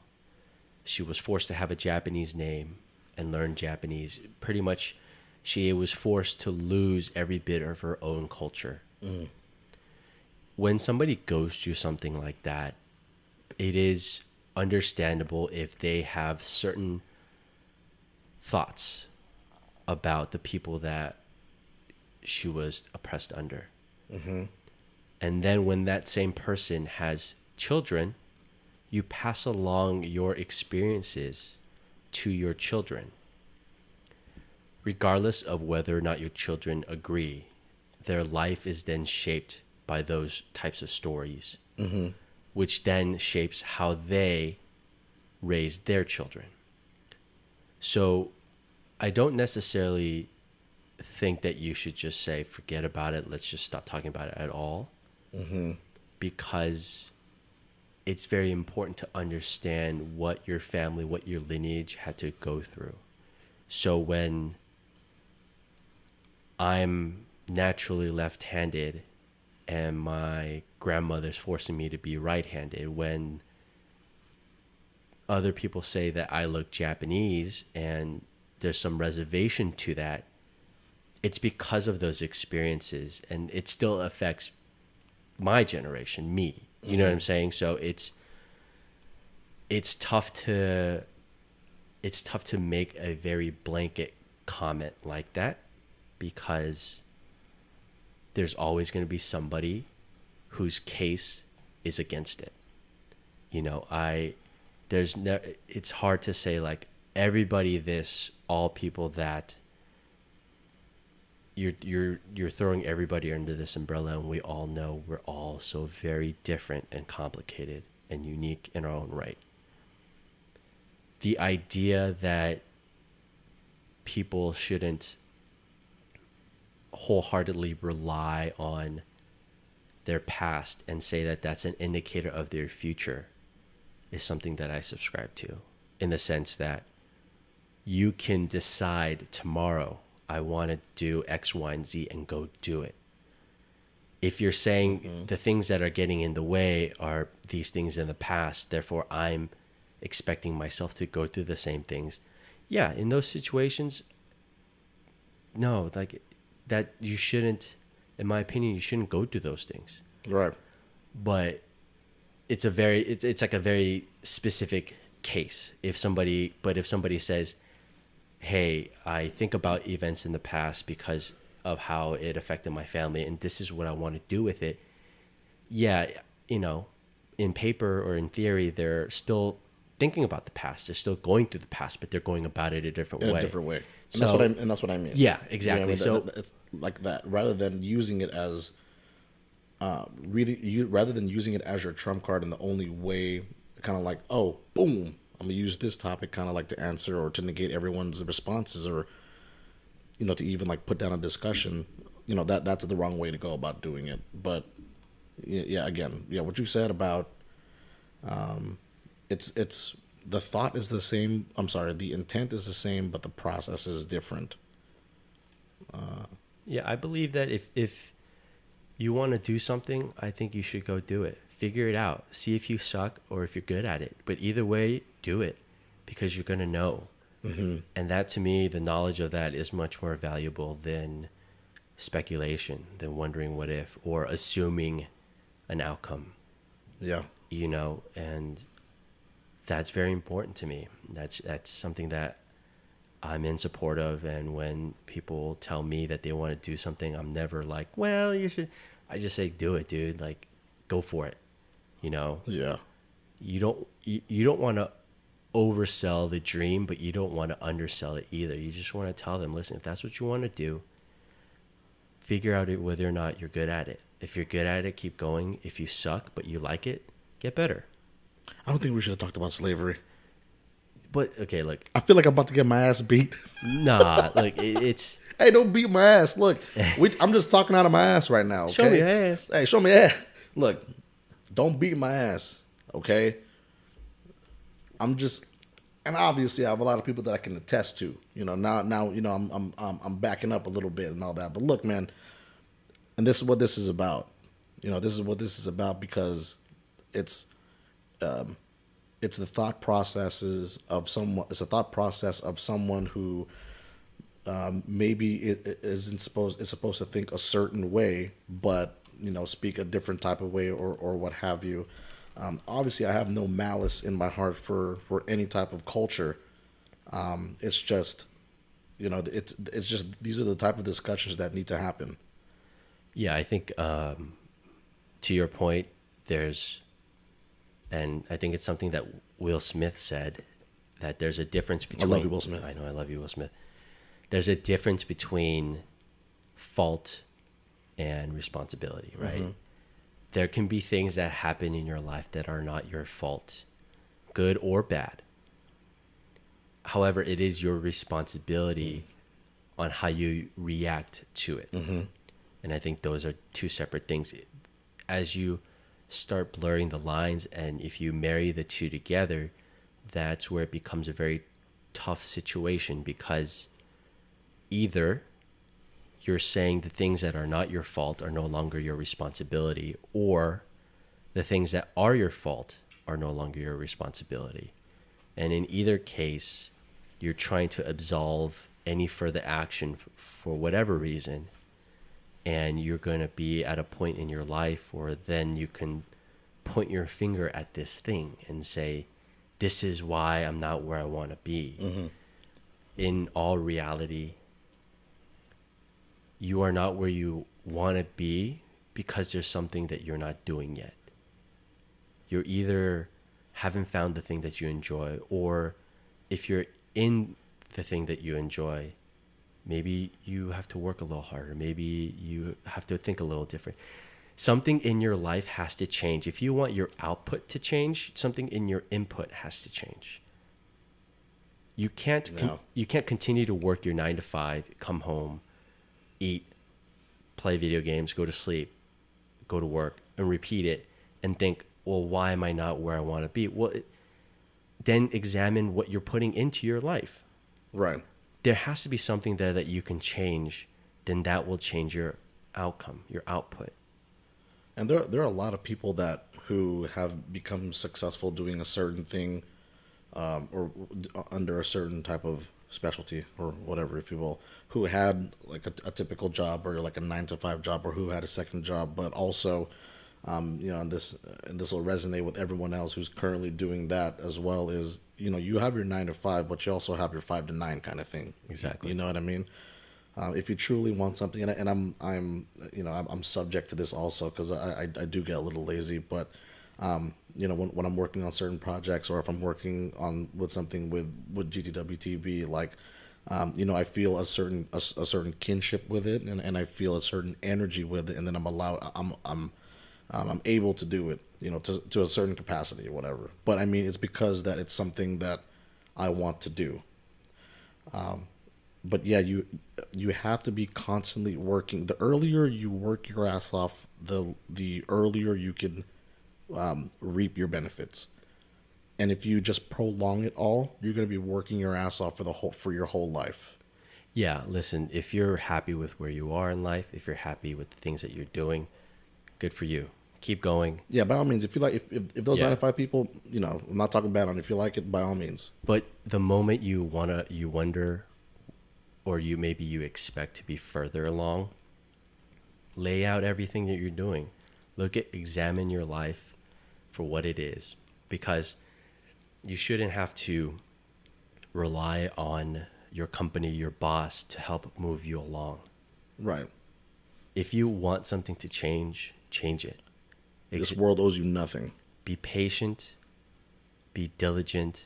She was forced to have a Japanese name and learn Japanese. Pretty much, she was forced to lose every bit of her own culture. Mm. When somebody goes through something like that, it is understandable if they have certain thoughts about the people that she was oppressed under. Mm-hmm. And then when that same person has children, you pass along your experiences to your children. Regardless of whether or not your children agree, their life is then shaped by those types of stories, mm-hmm. which then shapes how they raise their children. So I don't necessarily think that you should just say, forget about it, let's just stop talking about it at all. Mm-hmm. Because it's very important to understand what your family, what your lineage had to go through. So when I'm naturally left-handed and my grandmother's forcing me to be right-handed, when other people say that I look Japanese and there's some reservation to that, it's because of those experiences, and it still affects my generation, me. You know what I'm saying? So it's tough to make a very blanket comment like that, because there's always going to be somebody whose case is against it. You know, it's hard to say like everybody this, all people that. You're throwing everybody under this umbrella, and we all know we're all so very different and complicated and unique in our own right. The idea that people shouldn't wholeheartedly rely on their past and say that that's an indicator of their future is something that I subscribe to, in the sense that you can decide tomorrow, I want to do X, Y, and Z, and go do it. If you're saying mm-hmm. the things that are getting in the way are these things in the past, therefore I'm expecting myself to go through the same things. Yeah, in those situations, no, like that you shouldn't, in my opinion, you shouldn't go through those things. Right. But it's like a very specific case. If somebody says, hey, I think about events in the past because of how it affected my family, and this is what I want to do with it. Yeah, you know, in paper or in theory, they're still thinking about the past. They're still going through the past, but they're going about it a different way. And that's what I mean. Yeah, exactly. You know, so it's like that. Rather than using it as, rather than using it as your trump card in the only way, kind of like, oh, boom, I'm gonna use this topic kind of like to answer or to negate everyone's responses, or, you know, to even like put down a discussion. You know, that's the wrong way to go about doing it. But yeah, again, yeah, what you said about, it's the thought is the same. I'm sorry, the intent is the same, but the process is different. Yeah, I believe that if you want to do something, I think you should go do it. Figure it out. See if you suck or if you're good at it. But either way, do it, because you're going to know. Mm-hmm. And that, to me, the knowledge of that is much more valuable than speculation, than wondering what if, or assuming an outcome. Yeah. You know, and that's very important to me. That's something that I'm in support of. And when people tell me that they want to do something, I'm never like, well, you should. I just say, do it, dude. Like, go for it. You know? Yeah. You don't want to oversell the dream, but you don't want to undersell it either. You just want to tell them, listen, if that's what you want to do, figure out whether or not you're good at it. If you're good at it, keep going. If you suck, but you like it, get better. I don't think we should have talked about slavery. But, okay, look. I feel like I'm about to get my ass beat. Nah, look, it's... Hey, don't beat my ass. Look, I'm just talking out of my ass right now. Okay? Show me your ass. Hey, show me your ass. Look, don't beat my ass. Okay. I'm just, and obviously I have a lot of people that I can attest to. Now I'm backing up a little bit and all that. But look, man, and this is what this is about. This is what this is about because it's the thought processes of someone. It's a thought process of someone who maybe is supposed to think a certain way, but speak a different type of way or what have you. Obviously, I have no malice in my heart for any type of culture. It's just, it's just these are the type of discussions that need to happen. Yeah, I think to your point, and I think it's something that Will Smith said, that there's a difference between. I love you, Will Smith. I know, I love you, Will Smith. There's a difference between fault and responsibility, right? Mm-hmm. There can be things that happen in your life that are not your fault, good or bad. However, it is your responsibility on how you react to it. Mm-hmm. And I think those are two separate things. As you start blurring the lines, and if you marry the two together, that's where it becomes a very tough situation, because either you're saying the things that are not your fault are no longer your responsibility, or the things that are your fault are no longer your responsibility. And in either case, you're trying to absolve any further action for whatever reason. And you're going to be at a point in your life where then you can point your finger at this thing and say, this is why I'm not where I want to be. Mm-hmm. In all reality, you are not where you want to be because there's something that you're not doing yet. You're either haven't found the thing that you enjoy, or if you're in the thing that you enjoy, maybe you have to work a little harder. Maybe you have to think a little different. Something in your life has to change. If you want your output to change, something in your input has to change. You can't you can't continue to work your 9 to 5, come home, eat, play video games, go to sleep, go to work, and repeat it, and think, well, why am I not where I want to be? Well, then examine what you're putting into your life. Right. There has to be something there that you can change. Then that will change your outcome, your output. And there are a lot of people who have become successful doing a certain thing, or under a certain type of specialty or whatever, if you will, who had like a typical job or like a 9 to 5 job, or who had a second job, but also, and this will resonate with everyone else who's currently doing that as well, is, you have your 9 to 5, but you also have your 5 to 9 kind of thing. Exactly. You know what I mean? If you truly want something, and I'm subject to this also, because I do get a little lazy, but when I'm working on certain projects, or if I'm working with something with GTWTB, like I feel a certain kinship with it, and I feel a certain energy with it, and then I'm able to do it, to a certain capacity or whatever. But I mean, it's because that it's something that I want to do. But yeah, you have to be constantly working. The earlier you work your ass off, the earlier you can reap your benefits. And if you just prolong it all, you're going to be working your ass off for your whole life. Yeah, listen, if you're happy with where you are in life, if you're happy with the things that you're doing, good for you. Keep going. Yeah, by all means. If you like, if those 9 to 5 people, I'm not talking bad on it. If you like it, by all means. But the moment you wonder, or you expect to be further along, lay out everything that you're doing. Examine your life for what it is, because you shouldn't have to rely on your company, your boss, to help move you along. Right. If you want something to change it. This world owes you nothing. Be patient, be diligent,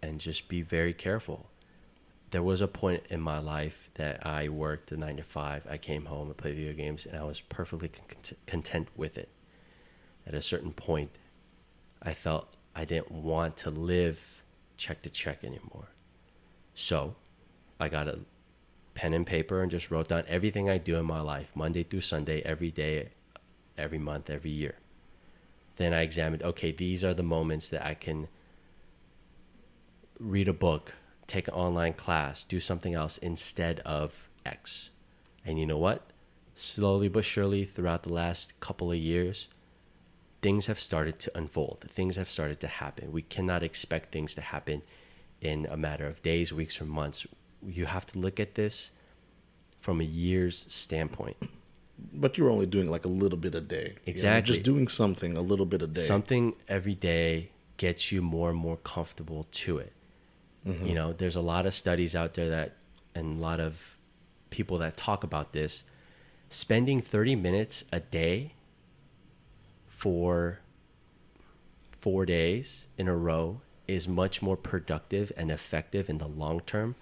and just be very careful. There was a point in my life that I worked a 9 to 5. I came home and played video games, and I was perfectly content with it. At a certain point, I felt I didn't want to live check to check anymore. So I got a pen and paper and just wrote down everything I do in my life, Monday through Sunday, every day, every month, every year. Then I examined, okay, these are the moments that I can read a book, take an online class, do something else instead of X. And you know what? Slowly but surely throughout the last couple of years, things have started to unfold. Things have started to happen. We cannot expect things to happen in a matter of days, weeks, or months. You have to look at this from a year's standpoint. But you're only doing like a little bit a day. Exactly. Just doing something a little bit a day. Something every day gets you more and more comfortable to it. Mm-hmm. You know, there's a lot of studies out there that, and a lot of people that talk about this. Spending 30 minutes a day for 4 days in a row is much more productive and effective in the long term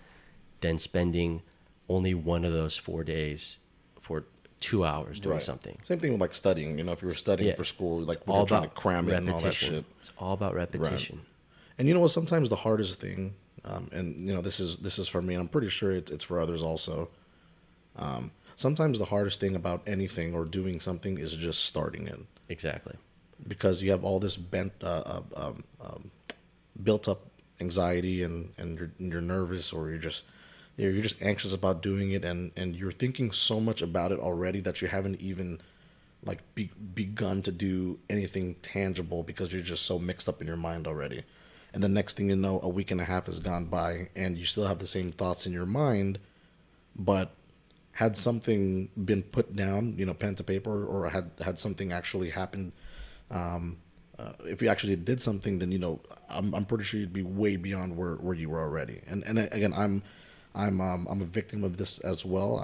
than spending only one of those 4 days for 2 hours doing something. Same thing with like studying. You know, if you were studying for school, like you're trying to cram in and all that shit. It's all about repetition. Right. And you know what? Sometimes the hardest thing, and you know, this is for me, and I'm pretty sure it's for others also. Sometimes the hardest thing about anything or doing something is just starting it. Exactly. Because you have all this built up anxiety and you're nervous, or you're just anxious about doing it, and you're thinking so much about it already that you haven't even like begun to do anything tangible because you're just so mixed up in your mind already. And the next thing you know, a week and a half has gone by and you still have the same thoughts in your mind, but had something been put down, you know, pen to paper, or had something actually happened, if you actually did something, then, you know, I'm pretty sure you'd be way beyond where you were already. And again, I'm a victim of this as well.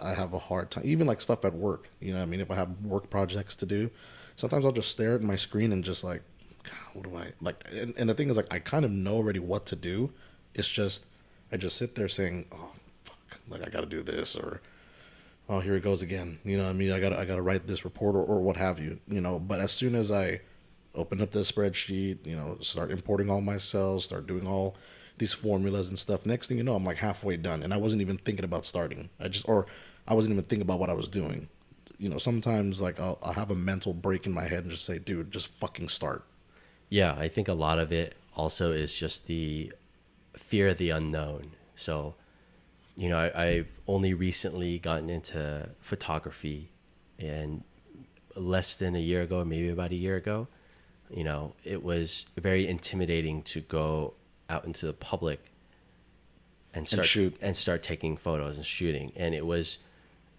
I have a hard time, even like stuff at work. You know what I mean? If I have work projects to do, sometimes I'll just stare at my screen and just like, God, what do I like? And the thing is, like, I kind of know already what to do. It's just, I just sit there saying, oh, fuck, like I got to do this, or, oh, here it goes again. You know what I mean? I gotta write this report, or what have you, you know. But as soon as I open up the spreadsheet, you know, start importing all my cells, start doing all these formulas and stuff, next thing you know, I'm like halfway done, and I wasn't even thinking about starting. I wasn't even thinking about what I was doing. You know, sometimes like I'll have a mental break in my head and just say, dude, just fucking start. Yeah, I think a lot of it also is just the fear of the unknown. So, you know, I've only recently gotten into photography, and less than a year ago, maybe about a year ago, you know, it was very intimidating to go out into the public and start taking photos and shooting. And it was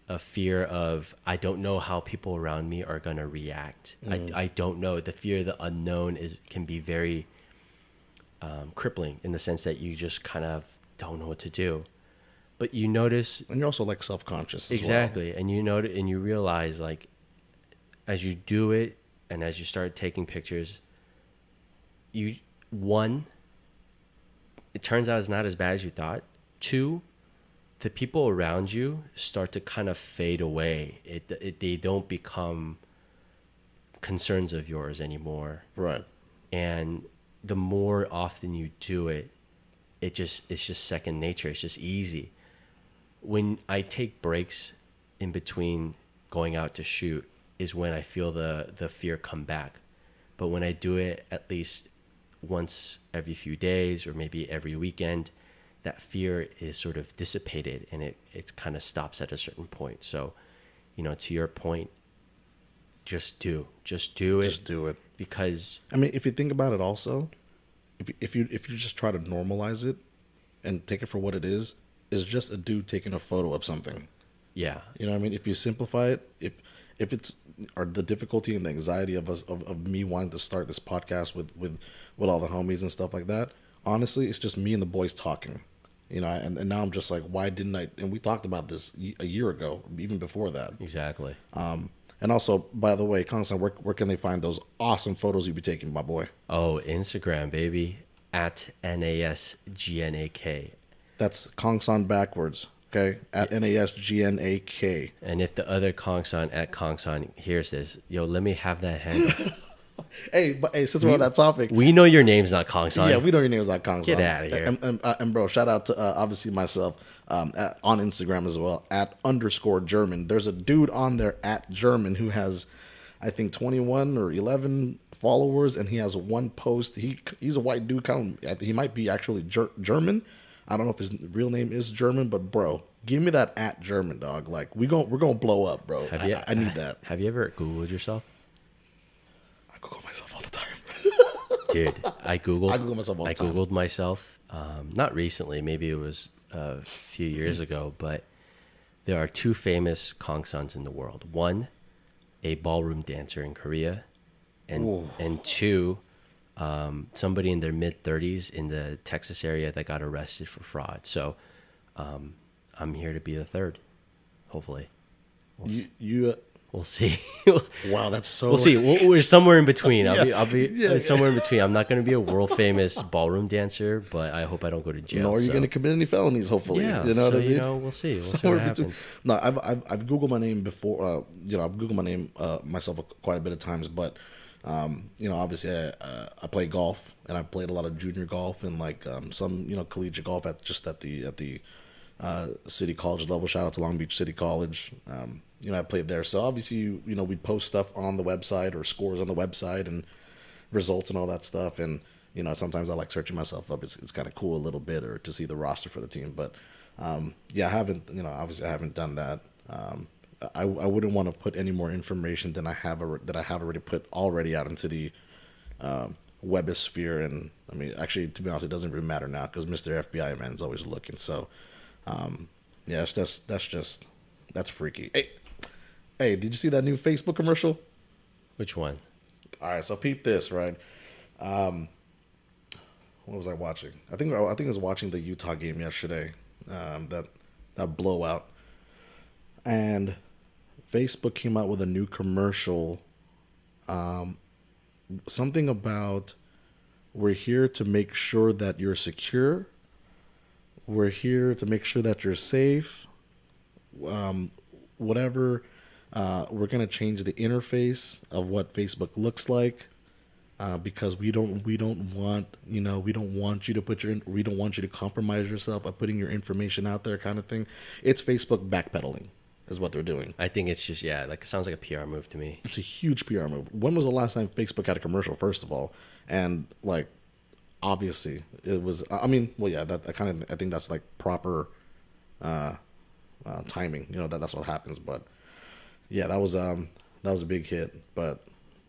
a fear of, I don't know how people around me are going to react. I don't know. The fear of the unknown can be very crippling, in the sense that you just kind of don't know what to do. But you notice, and you're also like self-conscious as exactly well. And you notice, and you realize, like, as you do it and as you start taking pictures, it turns out it's not as bad as you thought. 2, the people around you start to kind of fade away. They don't become concerns of yours anymore. Right. And the more often you do it, it's just second nature. It's just easy. When I take breaks in between going out to shoot is when I feel the fear come back. But when I do it at least once every few days, or maybe every weekend, that fear is sort of dissipated, and it kind of stops at a certain point. So, you know, to your point, just do it. Because, I mean, if you think about it also, if you just try to normalize it and take it for what it is just a dude taking a photo of something. Yeah. You know what I mean? If you simplify it, if it's the difficulty and the anxiety of me wanting to start this podcast with all the homies and stuff like that, honestly, it's just me and the boys talking. You know, and now I'm just like, why didn't I? And we talked about this a year ago, even before that. Exactly. And also, by the way, Kangsan, where can they find those awesome photos you be taking, my boy? Oh, Instagram, baby, at NASGNAK. That's Kangsan backwards, okay? At NASGNAK. And if the other Kangsan at Kangsan hears this, yo, let me have that handle. Hey, since we're on that topic, we know your name's not Kangsan. Yeah, we know your name's not Kangsan. Get out of here. And bro, shout out to obviously myself. on Instagram as well, at _Germund. There's a dude on there at Germund who has, I think, 21 or 11 followers, and he has one post. He's a white dude, he might be actually German. I don't know if his real name is German, but bro, give me that at German, dog. Like we're gonna blow up, bro. I need that. Have you ever Googled yourself? I Google myself all the time. Dude, I Googled myself all the time. I Googled myself, not recently, maybe it was a few years ago, but there are two famous Kangsuns in the world. One, a ballroom dancer in Korea, and two, somebody in their mid-30s in the Texas area that got arrested for fraud. So I'm here to be the third, hopefully. We'll see. Wow, that's so. We'll see. We're somewhere in between. Yeah. I'll be somewhere in between. I'm not going to be a world famous ballroom dancer, but I hope I don't go to jail. Nor are you going to commit any felonies, hopefully. Yeah, you know what I mean? We'll see. We'll see what happens. No, I've Googled my name before. I've Googled my name myself quite a bit of times, but obviously I play golf, and I've played a lot of junior golf and like some collegiate golf at the city college level. Shout out to Long Beach City College. I played there, so obviously we'd post stuff on the website or scores on the website and results and all that stuff. And sometimes I like searching myself up. It's kind of cool a little bit, or to see the roster for the team. But I haven't obviously I haven't done that. I wouldn't want to put any more information than I have already put out into the webosphere. And I mean, actually, to be honest, it doesn't really matter now because Mr. FBI man is always looking. So that's freaky. Hey, did you see that new Facebook commercial? Which one? All right, so peep this, right? What was I watching? I think I was watching the Utah game yesterday. That blowout, and Facebook came out with a new commercial. Something about, we're here to make sure that you're secure. We're here to make sure that you're safe. Whatever. We're gonna change the interface of what Facebook looks like, because we don't want you to compromise yourself by putting your information out there, kind of thing. It's Facebook backpedaling, is what they're doing. I think it's just it sounds like a PR move to me. It's a huge PR move. When was the last time Facebook had a commercial? First of all, and like, obviously it was. I mean, well, yeah, I think that's like proper timing. That's what happens, but. Yeah, that was a big hit, but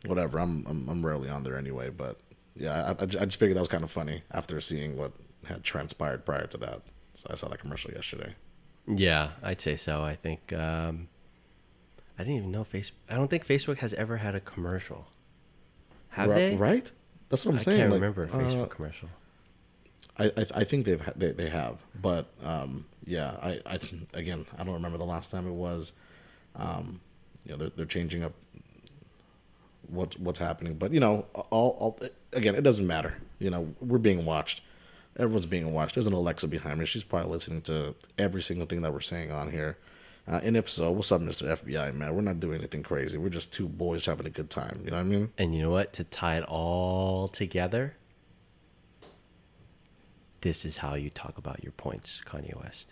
whatever. I'm rarely on there anyway, but yeah, I just figured that was kind of funny after seeing what had transpired prior to that. So I saw that commercial yesterday. Yeah, I'd say so. I think I didn't even know I don't think Facebook has ever had a commercial. Have they? Right? That's what I'm saying. I can't remember a Facebook commercial. I think they have, but yeah, I don't remember the last time it was. They're changing up what's happening, but all again, it doesn't matter. We're being watched. Everyone's being watched. There's an Alexa behind me. She's probably listening to every single thing that we're saying on here. And if so, what's up, Mr. FBI man? We're not doing anything crazy. We're just two boys having a good time. You know what I mean? And you know what? To tie it all together, this is how you talk about your points, Kanye West.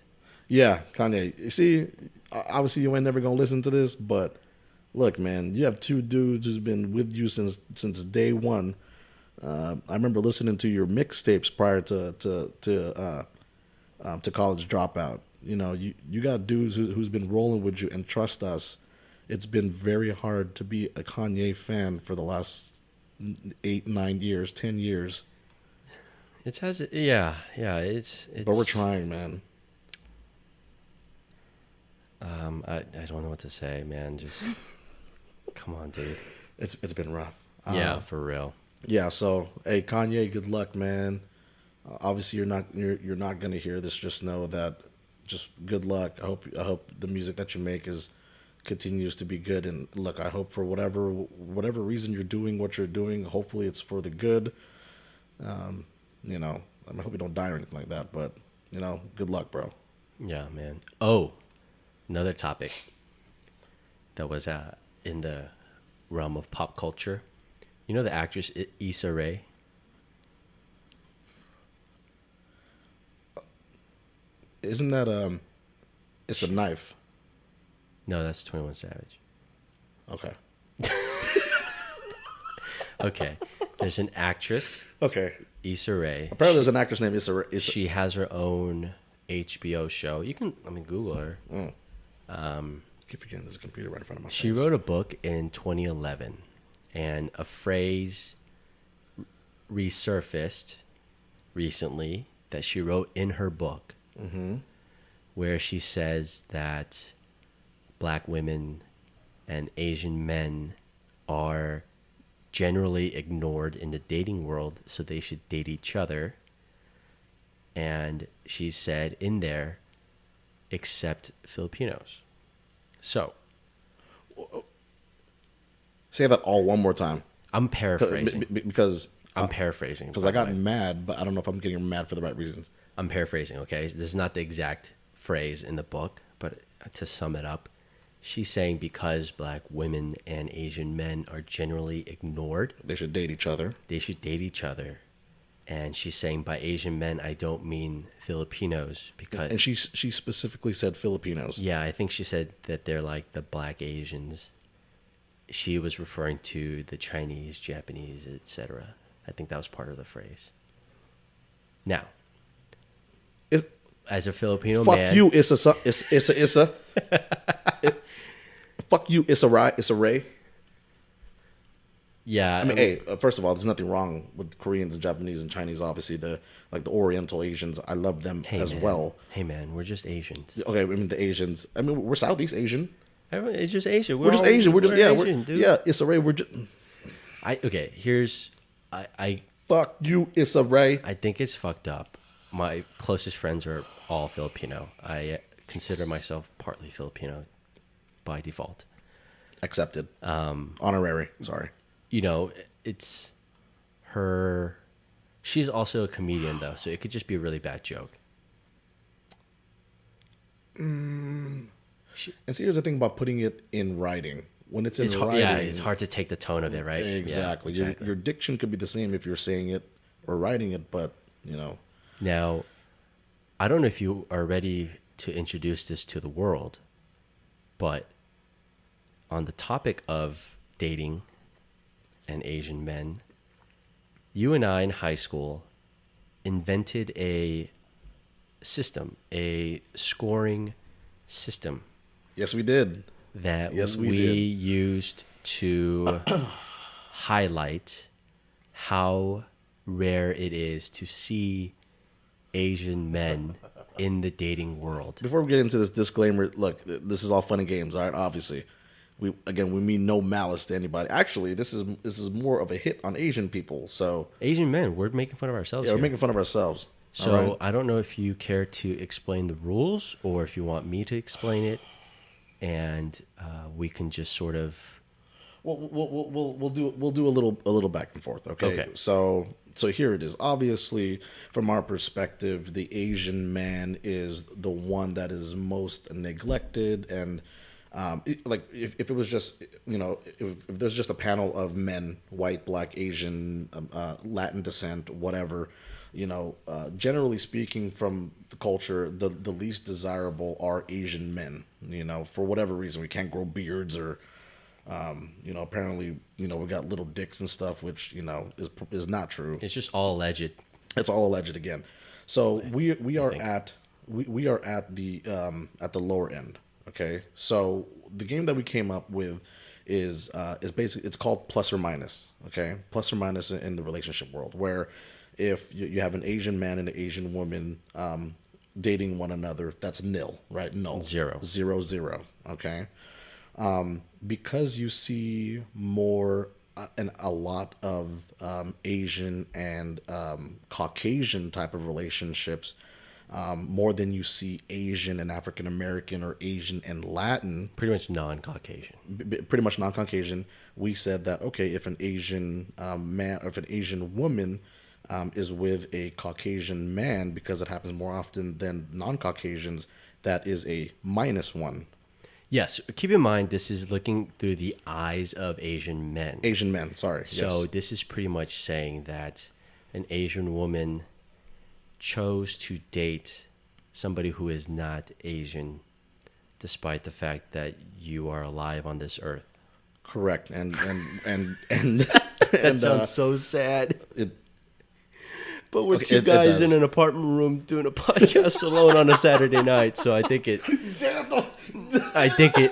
Yeah, Kanye. You see, obviously you ain't never gonna listen to this, but look, man, you have two dudes who's been with you since day one. I remember listening to your mixtapes prior to College Dropout. You got dudes who's been rolling with you, and trust us, it's been very hard to be a Kanye fan for the last 8, 9 years, 10 years. It's But we're trying, man. I don't know what to say, man. Just come on, dude. It's been rough. Yeah, for real. Yeah. So, hey, Kanye, good luck, man. Obviously, you're not gonna hear this. Just know that. Just good luck. I hope the music that you make continues to be good. And look, I hope for whatever reason you're doing what you're doing, hopefully it's for the good. I hope you don't die or anything like that. But good luck, bro. Yeah, man. Oh. Another topic that was in the realm of pop culture. You know the actress Issa Rae? Isn't that It's a knife. No, that's 21 Savage. Okay. Okay. There's an actress, Okay. Issa Rae. Apparently, there's an actress named Issa. She has her own HBO show. You can, Google her. I keep forgetting there's a computer right in front of my face. She wrote a book in 2011, and a phrase resurfaced recently that she wrote in her book, where she says that black women and Asian men are generally ignored in the dating world, so they should date each other. And she said in there, except Filipinos. So, Say that all one more time. I'm paraphrasing. Because I'm paraphrasing. Because I got mad, but I don't know if I'm getting mad for the right reasons. I'm paraphrasing, okay? This is not the exact phrase in the book, but to sum it up, she's saying because black women and Asian men are generally ignored, They should date each other. they should date each other. And she's saying by Asian men, I don't mean Filipinos because... And she specifically said Filipinos. Yeah, I think she said that they're like the black Asians. She was referring to the Chinese, Japanese, etc. I think that was part of the phrase. Now, as a Filipino fuck man... you, Issa. Fuck you, Issa Rae. Yeah, I mean, hey, first of all, there's nothing wrong with Koreans and Japanese and Chinese. Obviously, the Oriental Asians, I love them as well. Hey man, we're just Asians. Okay, I mean the Asians. I mean, we're Southeast Asian. It's just Asia. We're just Asian. We're just Asian, dude. yeah. Issa Rae. We're just. I Fuck you, Issa Rae. I think it's fucked up. My closest friends are all Filipino. I consider myself partly Filipino by default. Accepted. Honorary. Sorry. You know, it's her. She's also a comedian, though, so it could just be a really bad joke. And see, here's the thing about putting it in writing. When it's in writing, yeah, it's hard to take the tone of it, right? Exactly. Yeah, exactly. Your diction could be the same if you're saying it or writing it, but you know. Now, I don't know if you are ready to introduce this to the world, but on the topic of dating and Asian men, you and I in high school invented a system, a scoring system. Yes, we did. That Yes, we did. used to highlight how rare it is to see Asian men in the dating world. Before we get into this disclaimer, look, this is all fun and games, all right? Obviously, we mean no malice to anybody. Actually, this is more of a hit on Asian people. So Asian men, we're making fun of ourselves. yeah, here. we're making fun of ourselves. So all right? I don't know if you care to explain the rules or if you want me to explain it, and we can just sort of. We'll do a little back and forth. Okay. Okay. So here it is. Obviously, from our perspective, the Asian man is the one that is most neglected, and like if it was just if there's just a panel of men, white, black, Asian, Latin descent, whatever. Generally speaking, from the culture, the least desirable are Asian men. For whatever reason, we can't grow beards or. Apparently, we got little dicks and stuff, which is not true. It's just all alleged. It's all alleged again. So we are at the lower end. Okay, so the game that we came up with is basically, it's called plus or minus. Okay, plus or minus in the relationship world, where if you have an Asian man and an Asian woman dating one another, that's nil, right? Null. Zero. 0. Okay. Because you see more and a lot of Asian and Caucasian type of relationships, more than you see Asian and African American or Asian and Latin. Pretty much non-Caucasian. Pretty much non-Caucasian. We said that, okay, if an Asian man or if an Asian woman is with a Caucasian man, because it happens more often than non-Caucasians, that is a -1. Yes, keep in mind this is looking through the eyes of Asian men. Asian men, sorry. So yes. this is pretty much saying that an Asian woman chose to date somebody who is not Asian, despite the fact that you are alive on this earth. Correct. And That sounds so sad. it, But we're Okay, two it guys does. in an apartment room doing a podcast alone on a Saturday night, so I think it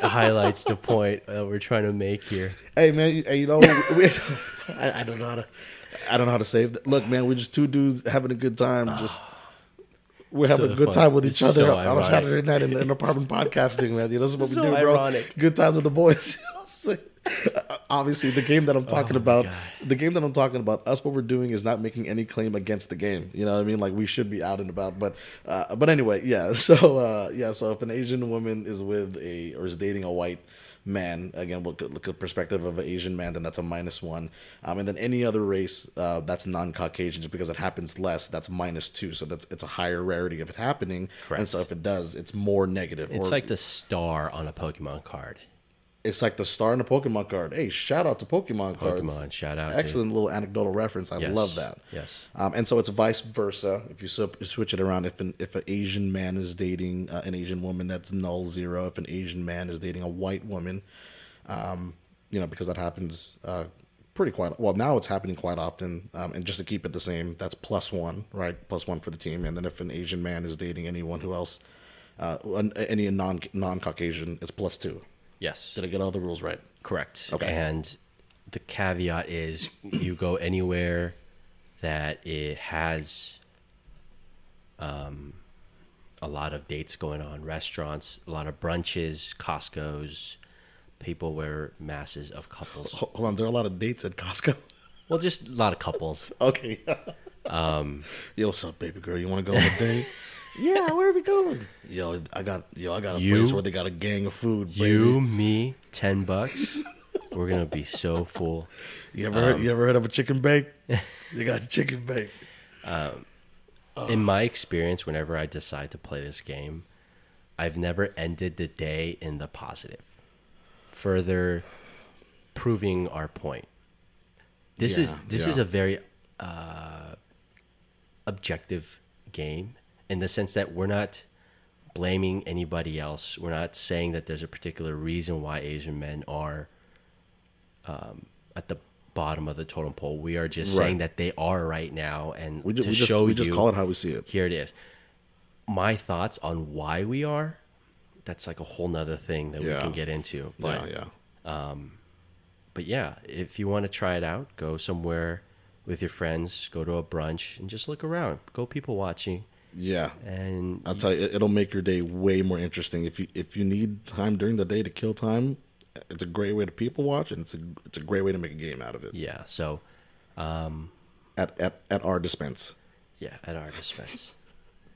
highlights the point we're trying to make here. Hey man, you know, I don't know how to save that. Look, man, we're just two dudes having a good time. Just we're having So a good fun. time with It's each other so on a ironic. Saturday night in an apartment podcasting, man. You know, this is what we So do, bro. ironic. Good times with the boys. You know what I'm saying? Obviously, the game that I'm talking about, us, what we're doing is not making any claim against the game. You know what I mean? Like, we should be out and about. But anyway, yeah. So if an Asian woman is or is dating a white man, again, we'll look at the perspective of an Asian man, then that's a -1. And then any other race that's non-Caucasian, just because it happens less, that's -2. So it's a higher rarity of it happening. Correct. And so if it does, it's more negative. It's like the star on a Pokemon card. It's like the star in a Pokemon card. Hey, shout out to Pokemon cards. Pokemon, shout out. Excellent little anecdotal reference. I Yes. love that. Yes. And so it's vice versa. If you switch it around, if an Asian man is dating an Asian woman, that's 0. If an Asian man is dating a white woman, because that happens quite well. Now it's happening quite often. And just to keep it the same, that's +1, right? +1 for the team. And then if an Asian man is dating anyone who else, any non-Caucasian, it's +2. Yes. Did I get all the rules right? Correct. Okay. And the caveat is you go anywhere that it has a lot of dates going on, restaurants, a lot of brunches, Costco's, people wear masses of couples. Hold on, there are a lot of dates at Costco. Well, just a lot of couples. Okay. Yo, what's up, baby girl? You want to go on a date? Yeah, where are we going? Yo, I got a place where they got a gang of food. Baby. You, me, $10. We're gonna be so full. You ever heard of a chicken bake? You got chicken bake. In my experience, whenever I decide to play this game, I've never ended the day in the positive. Further proving our point. This is a very objective game in the sense that we're not blaming anybody else. We're not saying that there's a particular reason why Asian men are at the bottom of the totem pole. We are just saying that they are right now, and we just call it how we see it. Here it is. My thoughts on why we are. That's like a whole nother thing that we can get into. But, But yeah, if you want to try it out, go somewhere with your friends, go to a brunch, and just look around. Go people watching. Yeah, and I'll tell you, it'll make your day way more interesting. If you need time during the day to kill time, it's a great way to people watch, and it's a great way to make a game out of it. Yeah. So, at our dispense. Yeah, at our dispense,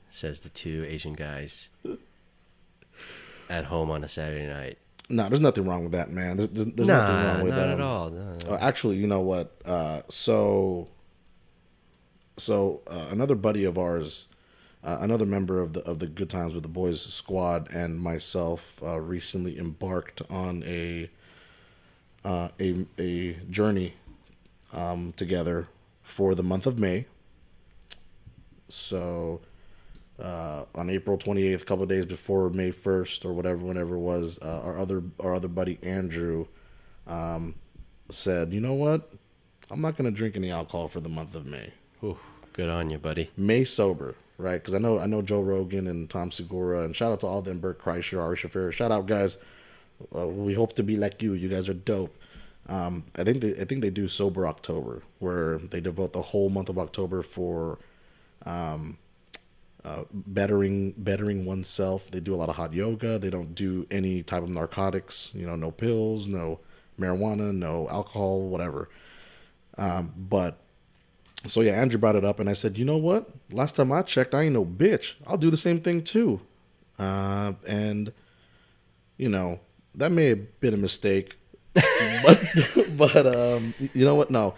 says the two Asian guys at home on a Saturday night. No, there's nothing wrong with that, man. There's nothing wrong with that. Not at all. No. Actually, you know what? So another buddy of ours. Another member of the Good Times with the Boys squad and myself recently embarked on a journey together for the month of May. So on April 28th, a couple of days before May 1st or whenever it was, our other buddy Andrew said, "You know what? I'm not going to drink any alcohol for the month of May." Ooh, good on you, buddy. May sober. Right, because I know Joe Rogan and Tom Segura, and shout out to all them, Bert Kreischer, Ari Shaffir. Shout out, guys. We hope to be like you. You guys are dope. I think they do Sober October, where they devote the whole month of October for bettering oneself. They do a lot of hot yoga. They don't do any type of narcotics. No pills, no marijuana, no alcohol, whatever. So yeah, Andrew brought it up, and I said, "You know what? Last time I checked, I ain't no bitch. I'll do the same thing too." And that may have been a mistake, but you know what? No,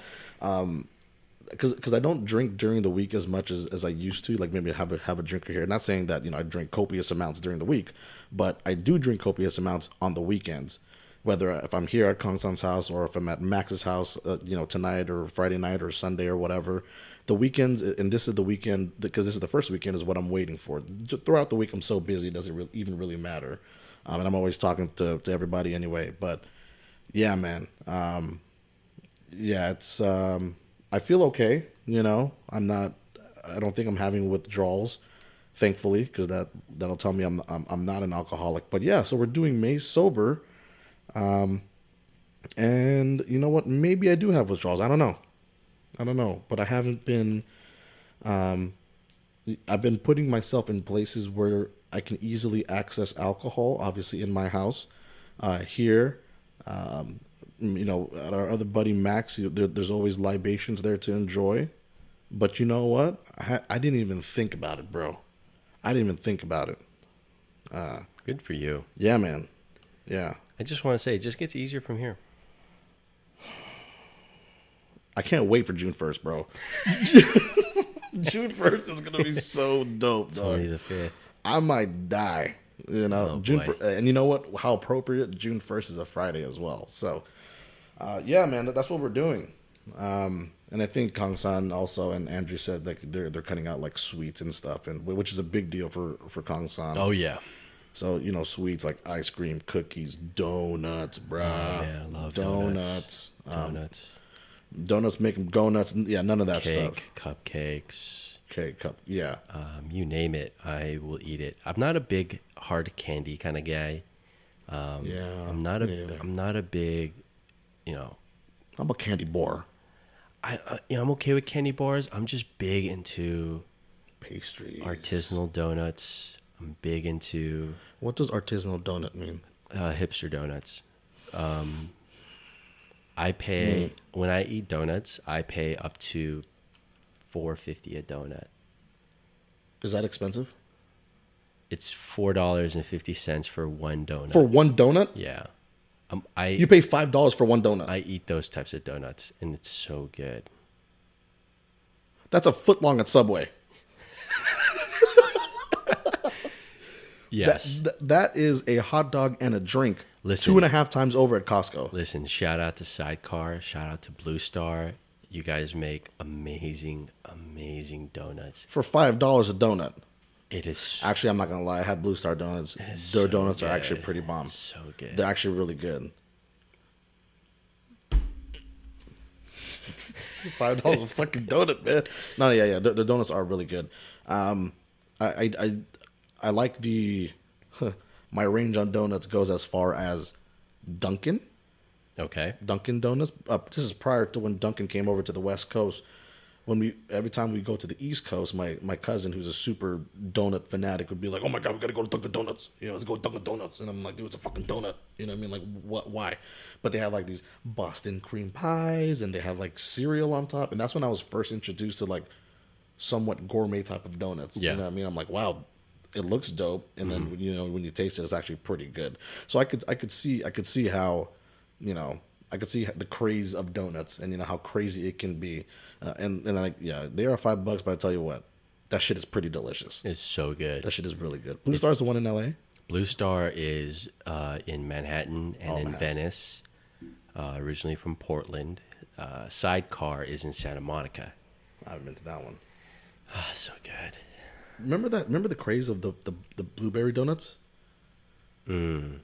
because I don't drink during the week as much as I used to. Like maybe have a drink here. Not saying that I drink copious amounts during the week, but I do drink copious amounts on the weekends. whether if I'm here at Kangsan's house or if I'm at Max's house, tonight or Friday night or Sunday or whatever. The weekends, and this is the weekend because this is the first weekend, is what I'm waiting for. Throughout the week, I'm so busy, it doesn't even really matter, and I'm always talking to everybody anyway. But yeah, man, it's I feel okay. I'm not. I don't think I'm having withdrawals, thankfully, because that'll tell me I'm not an alcoholic. But yeah, so we're doing May sober. And you know what? Maybe I do have withdrawals. I don't know. But I haven't been. I've been putting myself in places where I can easily access alcohol. Obviously, in my house, here, at our other buddy Max, there's always libations there to enjoy. But you know what? I didn't even think about it, bro. I didn't even think about it. Good for you. Yeah, man. Yeah. I just want to say, it just gets easier from here. I can't wait for June 1st, bro. June 1st is going to be so dope, dog. Only the 5th. I might die, Oh, June boy. and you know what? How appropriate, June 1st is a Friday as well. So, yeah, man, that's what we're doing. And I think Kangsan also and Andrew said like they're cutting out like sweets and stuff, and which is a big deal for Kangsan. Oh, yeah. So, sweets like ice cream, cookies, donuts, bruh. Oh, yeah, I love donuts. Donuts. Donuts make them go nuts. Yeah, none of that stuff. Cupcakes. Cake, yeah. You name it, I will eat it. I'm not a big hard candy kind of guy. Yeah. I'm not a big, I'm a candy bore. I'm okay with candy bars. I'm just big into Pastries. artisanal donuts. I'm big into What does artisanal donut mean? hipster donuts. I pay when I eat donuts. I pay up to $4.50 a donut. Is that expensive? It's $4.50 for one donut. For one donut? Yeah, You pay $5 for one donut. I eat those types of donuts, and it's so good. That's a foot long at Subway. Yes. That is a hot dog and a drink. Listen. 2.5 times over at Costco. Listen, shout out to Sidecar. Shout out to Blue Star. You guys make amazing, amazing donuts. For $5 a donut. It is Actually, I'm not going to lie. I had Blue Star donuts. Their so donuts are good. actually pretty bomb. It's so good. They're actually really good. $5 a fucking donut, man. No, yeah. The donuts are really good. I like my range on donuts goes as far as Dunkin' Okay. Dunkin' Donuts. This is prior to when Dunkin' came over to the West Coast. Every time we go to the East Coast, my cousin, who's a super donut fanatic, would be like, "Oh my god, we gotta go to Dunkin' Donuts. Let's go to Dunkin' Donuts." And I'm like, "Dude, it's a fucking donut." You know what I mean? Like, what? Why? But they have like these Boston cream pies, and they have like cereal on top, and that's when I was first introduced to like somewhat gourmet type of donuts. Yeah. You know what I mean? I'm like, wow, it looks dope, and then when you taste it, it's actually pretty good. So I could see how, I could see the craze of donuts and how crazy it can be, and they are $5, but I tell you what, that shit is pretty delicious. It's so good. That shit is really good. Blue Star is the one in L.A. Blue Star is in Manhattan and in Manhattan. Venice, originally from Portland. Sidecar is in Santa Monica. I haven't been to that one. Ah, so good. Remember the craze of the blueberry donuts? Who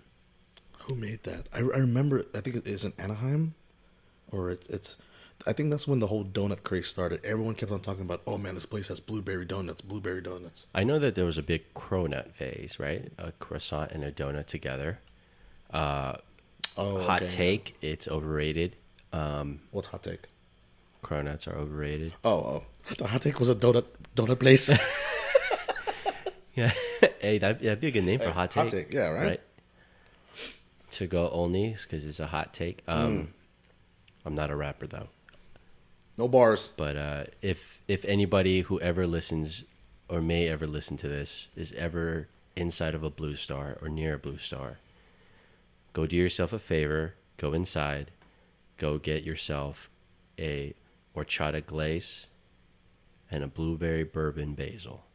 made that? I remember. I think it's in Anaheim, or it's. I think that's when the whole donut craze started. Everyone kept on talking about, "Oh man, this place has blueberry donuts, blueberry donuts." I know that there was a big cronut phase, right? A croissant and a donut together. Hot okay. take, it's overrated. What's hot take? Cronuts are overrated. Oh, I thought hot take was a donut place. Yeah. Hey, that'd be a good name for hot take. Hot take, yeah, right. To go only because it's a hot take. I'm not a rapper though. No bars. But if anybody who ever listens or may ever listen to this is ever inside of a Blue Star or near a Blue Star, go do yourself a favor. Go inside. Go get yourself a horchata glaze and a blueberry bourbon basil.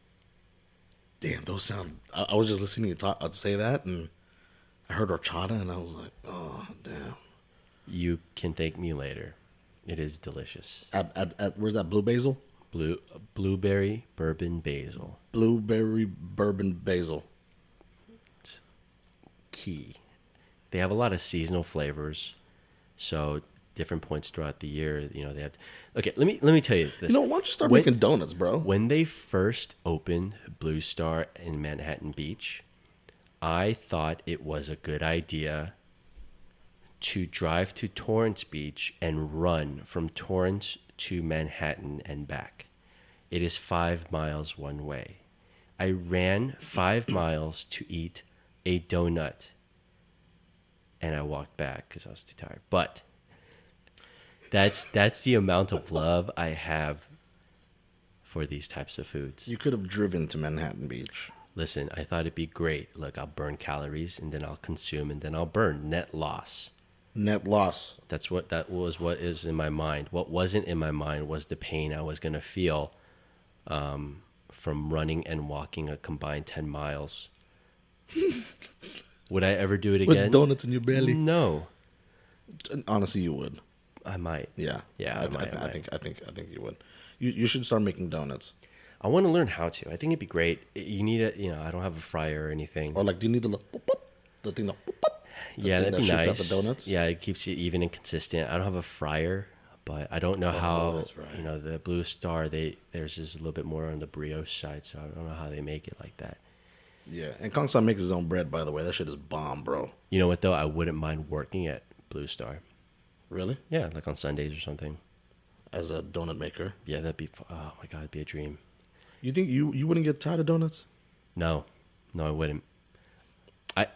Damn, those sound. I was just listening to you say that, and I heard horchata, and I was like, oh damn. You can thank me later. It is delicious. At where's that? Blue basil. Blueberry bourbon basil. Blueberry bourbon basil. It's key. They have a lot of seasonal flavors, so different points throughout the year. You know, they have. Okay, let me tell you this. You know, why don't you start making donuts, bro? When they first opened Blue Star in Manhattan Beach, I thought it was a good idea to drive to Torrance Beach and run from Torrance to Manhattan and back. It is 5 miles one way. I ran 5 miles to eat a donut, and I walked back because I was too tired. But that's the amount of love I have for these types of foods. You could have driven to Manhattan Beach. Listen, I thought it'd be great. Look, I'll burn calories, and then I'll consume, and then I'll burn. Net loss. Net loss. That was what is in my mind. What wasn't in my mind was the pain I was gonna feel from running and walking a combined 10 miles. Would I ever do it again? With donuts in your belly? No. Honestly, you would. I might. Yeah. Yeah, I think you would. You should start making donuts. I want to learn how to. I think it'd be great. You need I don't have a fryer or anything. Or like, do you need the little boop, boop, the thing that boop, boop, yeah, that'd be nice. Out the donuts? Yeah, it keeps you even and consistent. I don't have a fryer, but I don't know how. That's right. The Blue Star, theirs is a little bit more on the brioche side, so I don't know how they make it like that. Yeah, and Kangsan makes his own bread, by the way. That shit is bomb, bro. You know what though? I wouldn't mind working at Blue Star. Really? Yeah, like on Sundays or something. As a donut maker? Yeah, that'd be. Oh my god, it'd be a dream. You think you wouldn't get tired of donuts? No, I wouldn't.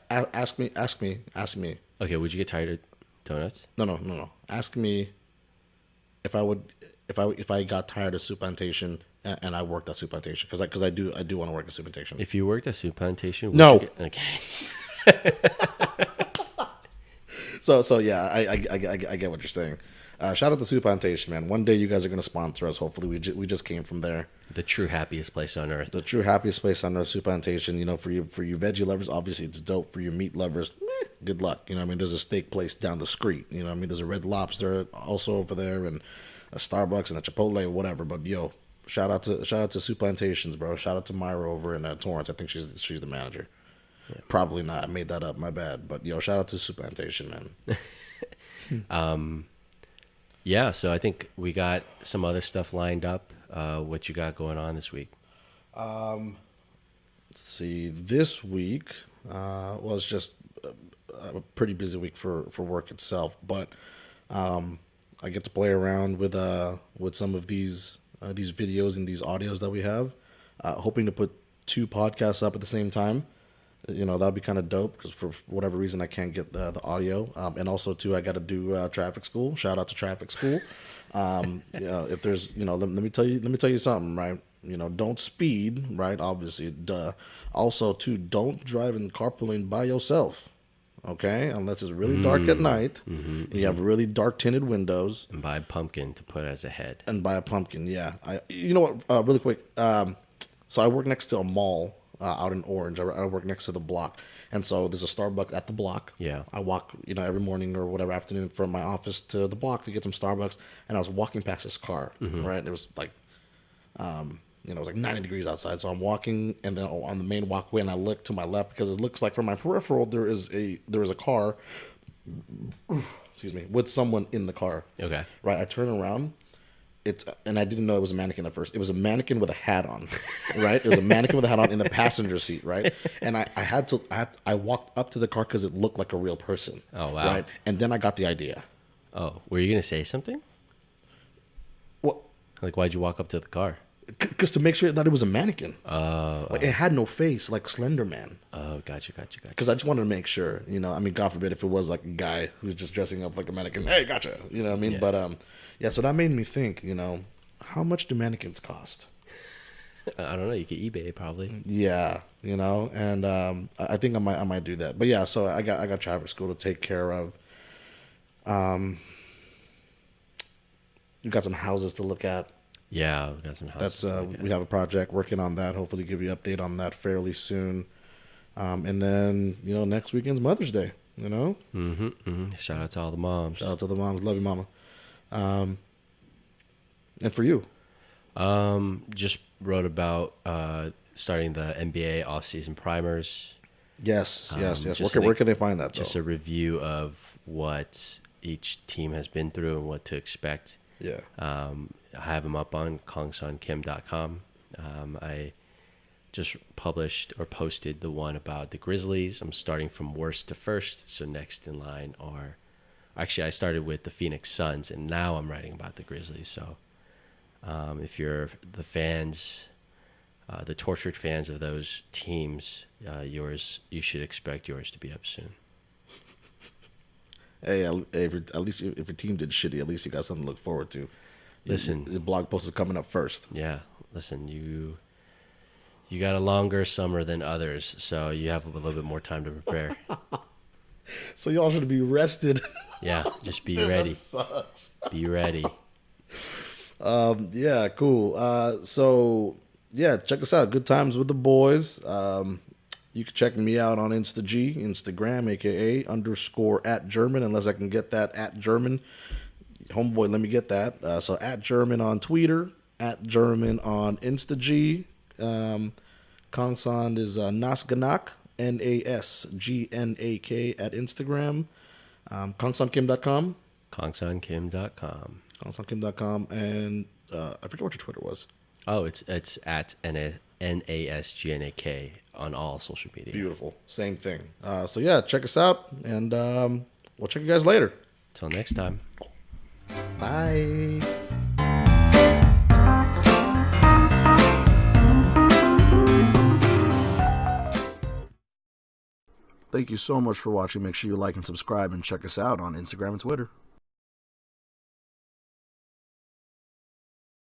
Ask me. Okay, would you get tired of donuts? No. Ask me if I got tired of Soup Plantation and I worked at Soup Plantation because I do want to work at Soup Plantation. If you worked at Soup Plantation, no. Okay. So yeah, I get what you're saying. Shout out to Soup Plantation, man. One day you guys are gonna sponsor us. Hopefully, we just came from there. The true happiest place on earth. The true happiest place on earth, Soup Plantation. You know, for you veggie lovers, obviously it's dope. For you meat lovers, good luck. You know, what I mean, there's a steak place down the street. You know, what I mean, there's a Red Lobster also over there, and a Starbucks and a Chipotle or whatever. But yo, shout out to Soup Plantations, bro. Shout out to Myra over in Torrance. I think she's the manager. Yeah. Probably not. I made that up. My bad. But yo, shout out to Soup Plantation, man. Yeah, so I think we got some other stuff lined up. What you got going on this week? Let's see. This week was just a pretty busy week for work itself, but I get to play around with some of these videos and these audios that we have. Hoping to put 2 podcasts up at the same time. You know, that'd be kind of dope because for whatever reason I can't get the audio. And also too, I got to do traffic school. Shout out to traffic school. If there's, let me tell you something, right? You know, don't speed, right? Obviously, duh. Also too, don't drive in the carpool lane by yourself. Okay, unless it's really dark at night, and you have really dark tinted windows. And buy a pumpkin to put as a head. And buy a pumpkin, yeah. You know what? Really quick. So I work next to a mall. Out in Orange. I work next to the block. And so there's a Starbucks at the block. Yeah. I walk, every morning or whatever afternoon from my office to the block to get some Starbucks. And I was walking past this car, right? It was like, it was like 90 degrees outside. So I'm walking and then on the main walkway and I look to my left because it looks like from my peripheral there is a car, excuse me, with someone in the car. Okay. Right. I turn around. And I didn't know it was a mannequin at first. It was a mannequin with a hat on, right? It was a mannequin with a hat on in the passenger seat, right? And I walked up to the car because it looked like a real person. Oh, wow. Right? And then I got the idea. Oh, were you going to say something? What? Like, why'd you walk up to the car? Because to make sure that it was a mannequin. Like it had no face, like Slender Man. Oh, gotcha. Because I just wanted to make sure, God forbid if it was like a guy who's just dressing up like a mannequin. Hey, gotcha. You know what I mean? Yeah. But, so that made me think, how much do mannequins cost? I don't know. You could eBay probably. Yeah, and I think I might do that. But yeah, so I got traffic school to take care of. You got some houses to look at. Yeah, we got some houses. We have a project working on that. Hopefully, give you an update on that fairly soon. And then, next weekend's Mother's Day, Shout out to all the moms. Shout out to the moms. Love you, mama. And for you? Just wrote about starting the NBA offseason primers. Yes. Where can they find that, though? Just a review of what each team has been through and what to expect. Yeah. I have them up on kangsankim.com. I just published or posted the one about the Grizzlies. I'm starting from worst to first. So next in line are... Actually, I started with the Phoenix Suns, and now I'm writing about the Grizzlies. So if you're the fans, the tortured fans of those teams, you should expect yours to be up soon. Hey, at least if your team did shitty, at least you got something to look forward to. Listen, the blog post is coming up first. Yeah, listen, you got a longer summer than others, so you have a little bit more time to prepare. So y'all should be rested. Yeah, just be ready. That sucks. Be ready. Yeah, cool. So yeah, check us out. Good Times with the Boys. You can check me out on Instagram, aka _@Germund, unless I can get that @Germund. Homeboy, let me get that. So @Germund on Twitter, @Germund on Insta-G. Kangsan is Nasganak, NASGNAK at Instagram. KangsanKim.com. KangsanKim.com. KangsanKim.com. And I forget what your Twitter was. Oh, it's at NASGNAK on all social media. Beautiful. Same thing. So yeah, check us out, and we'll check you guys later. Till next time. Bye. Thank you so much for watching. Make sure you like and subscribe and check us out on Instagram and Twitter.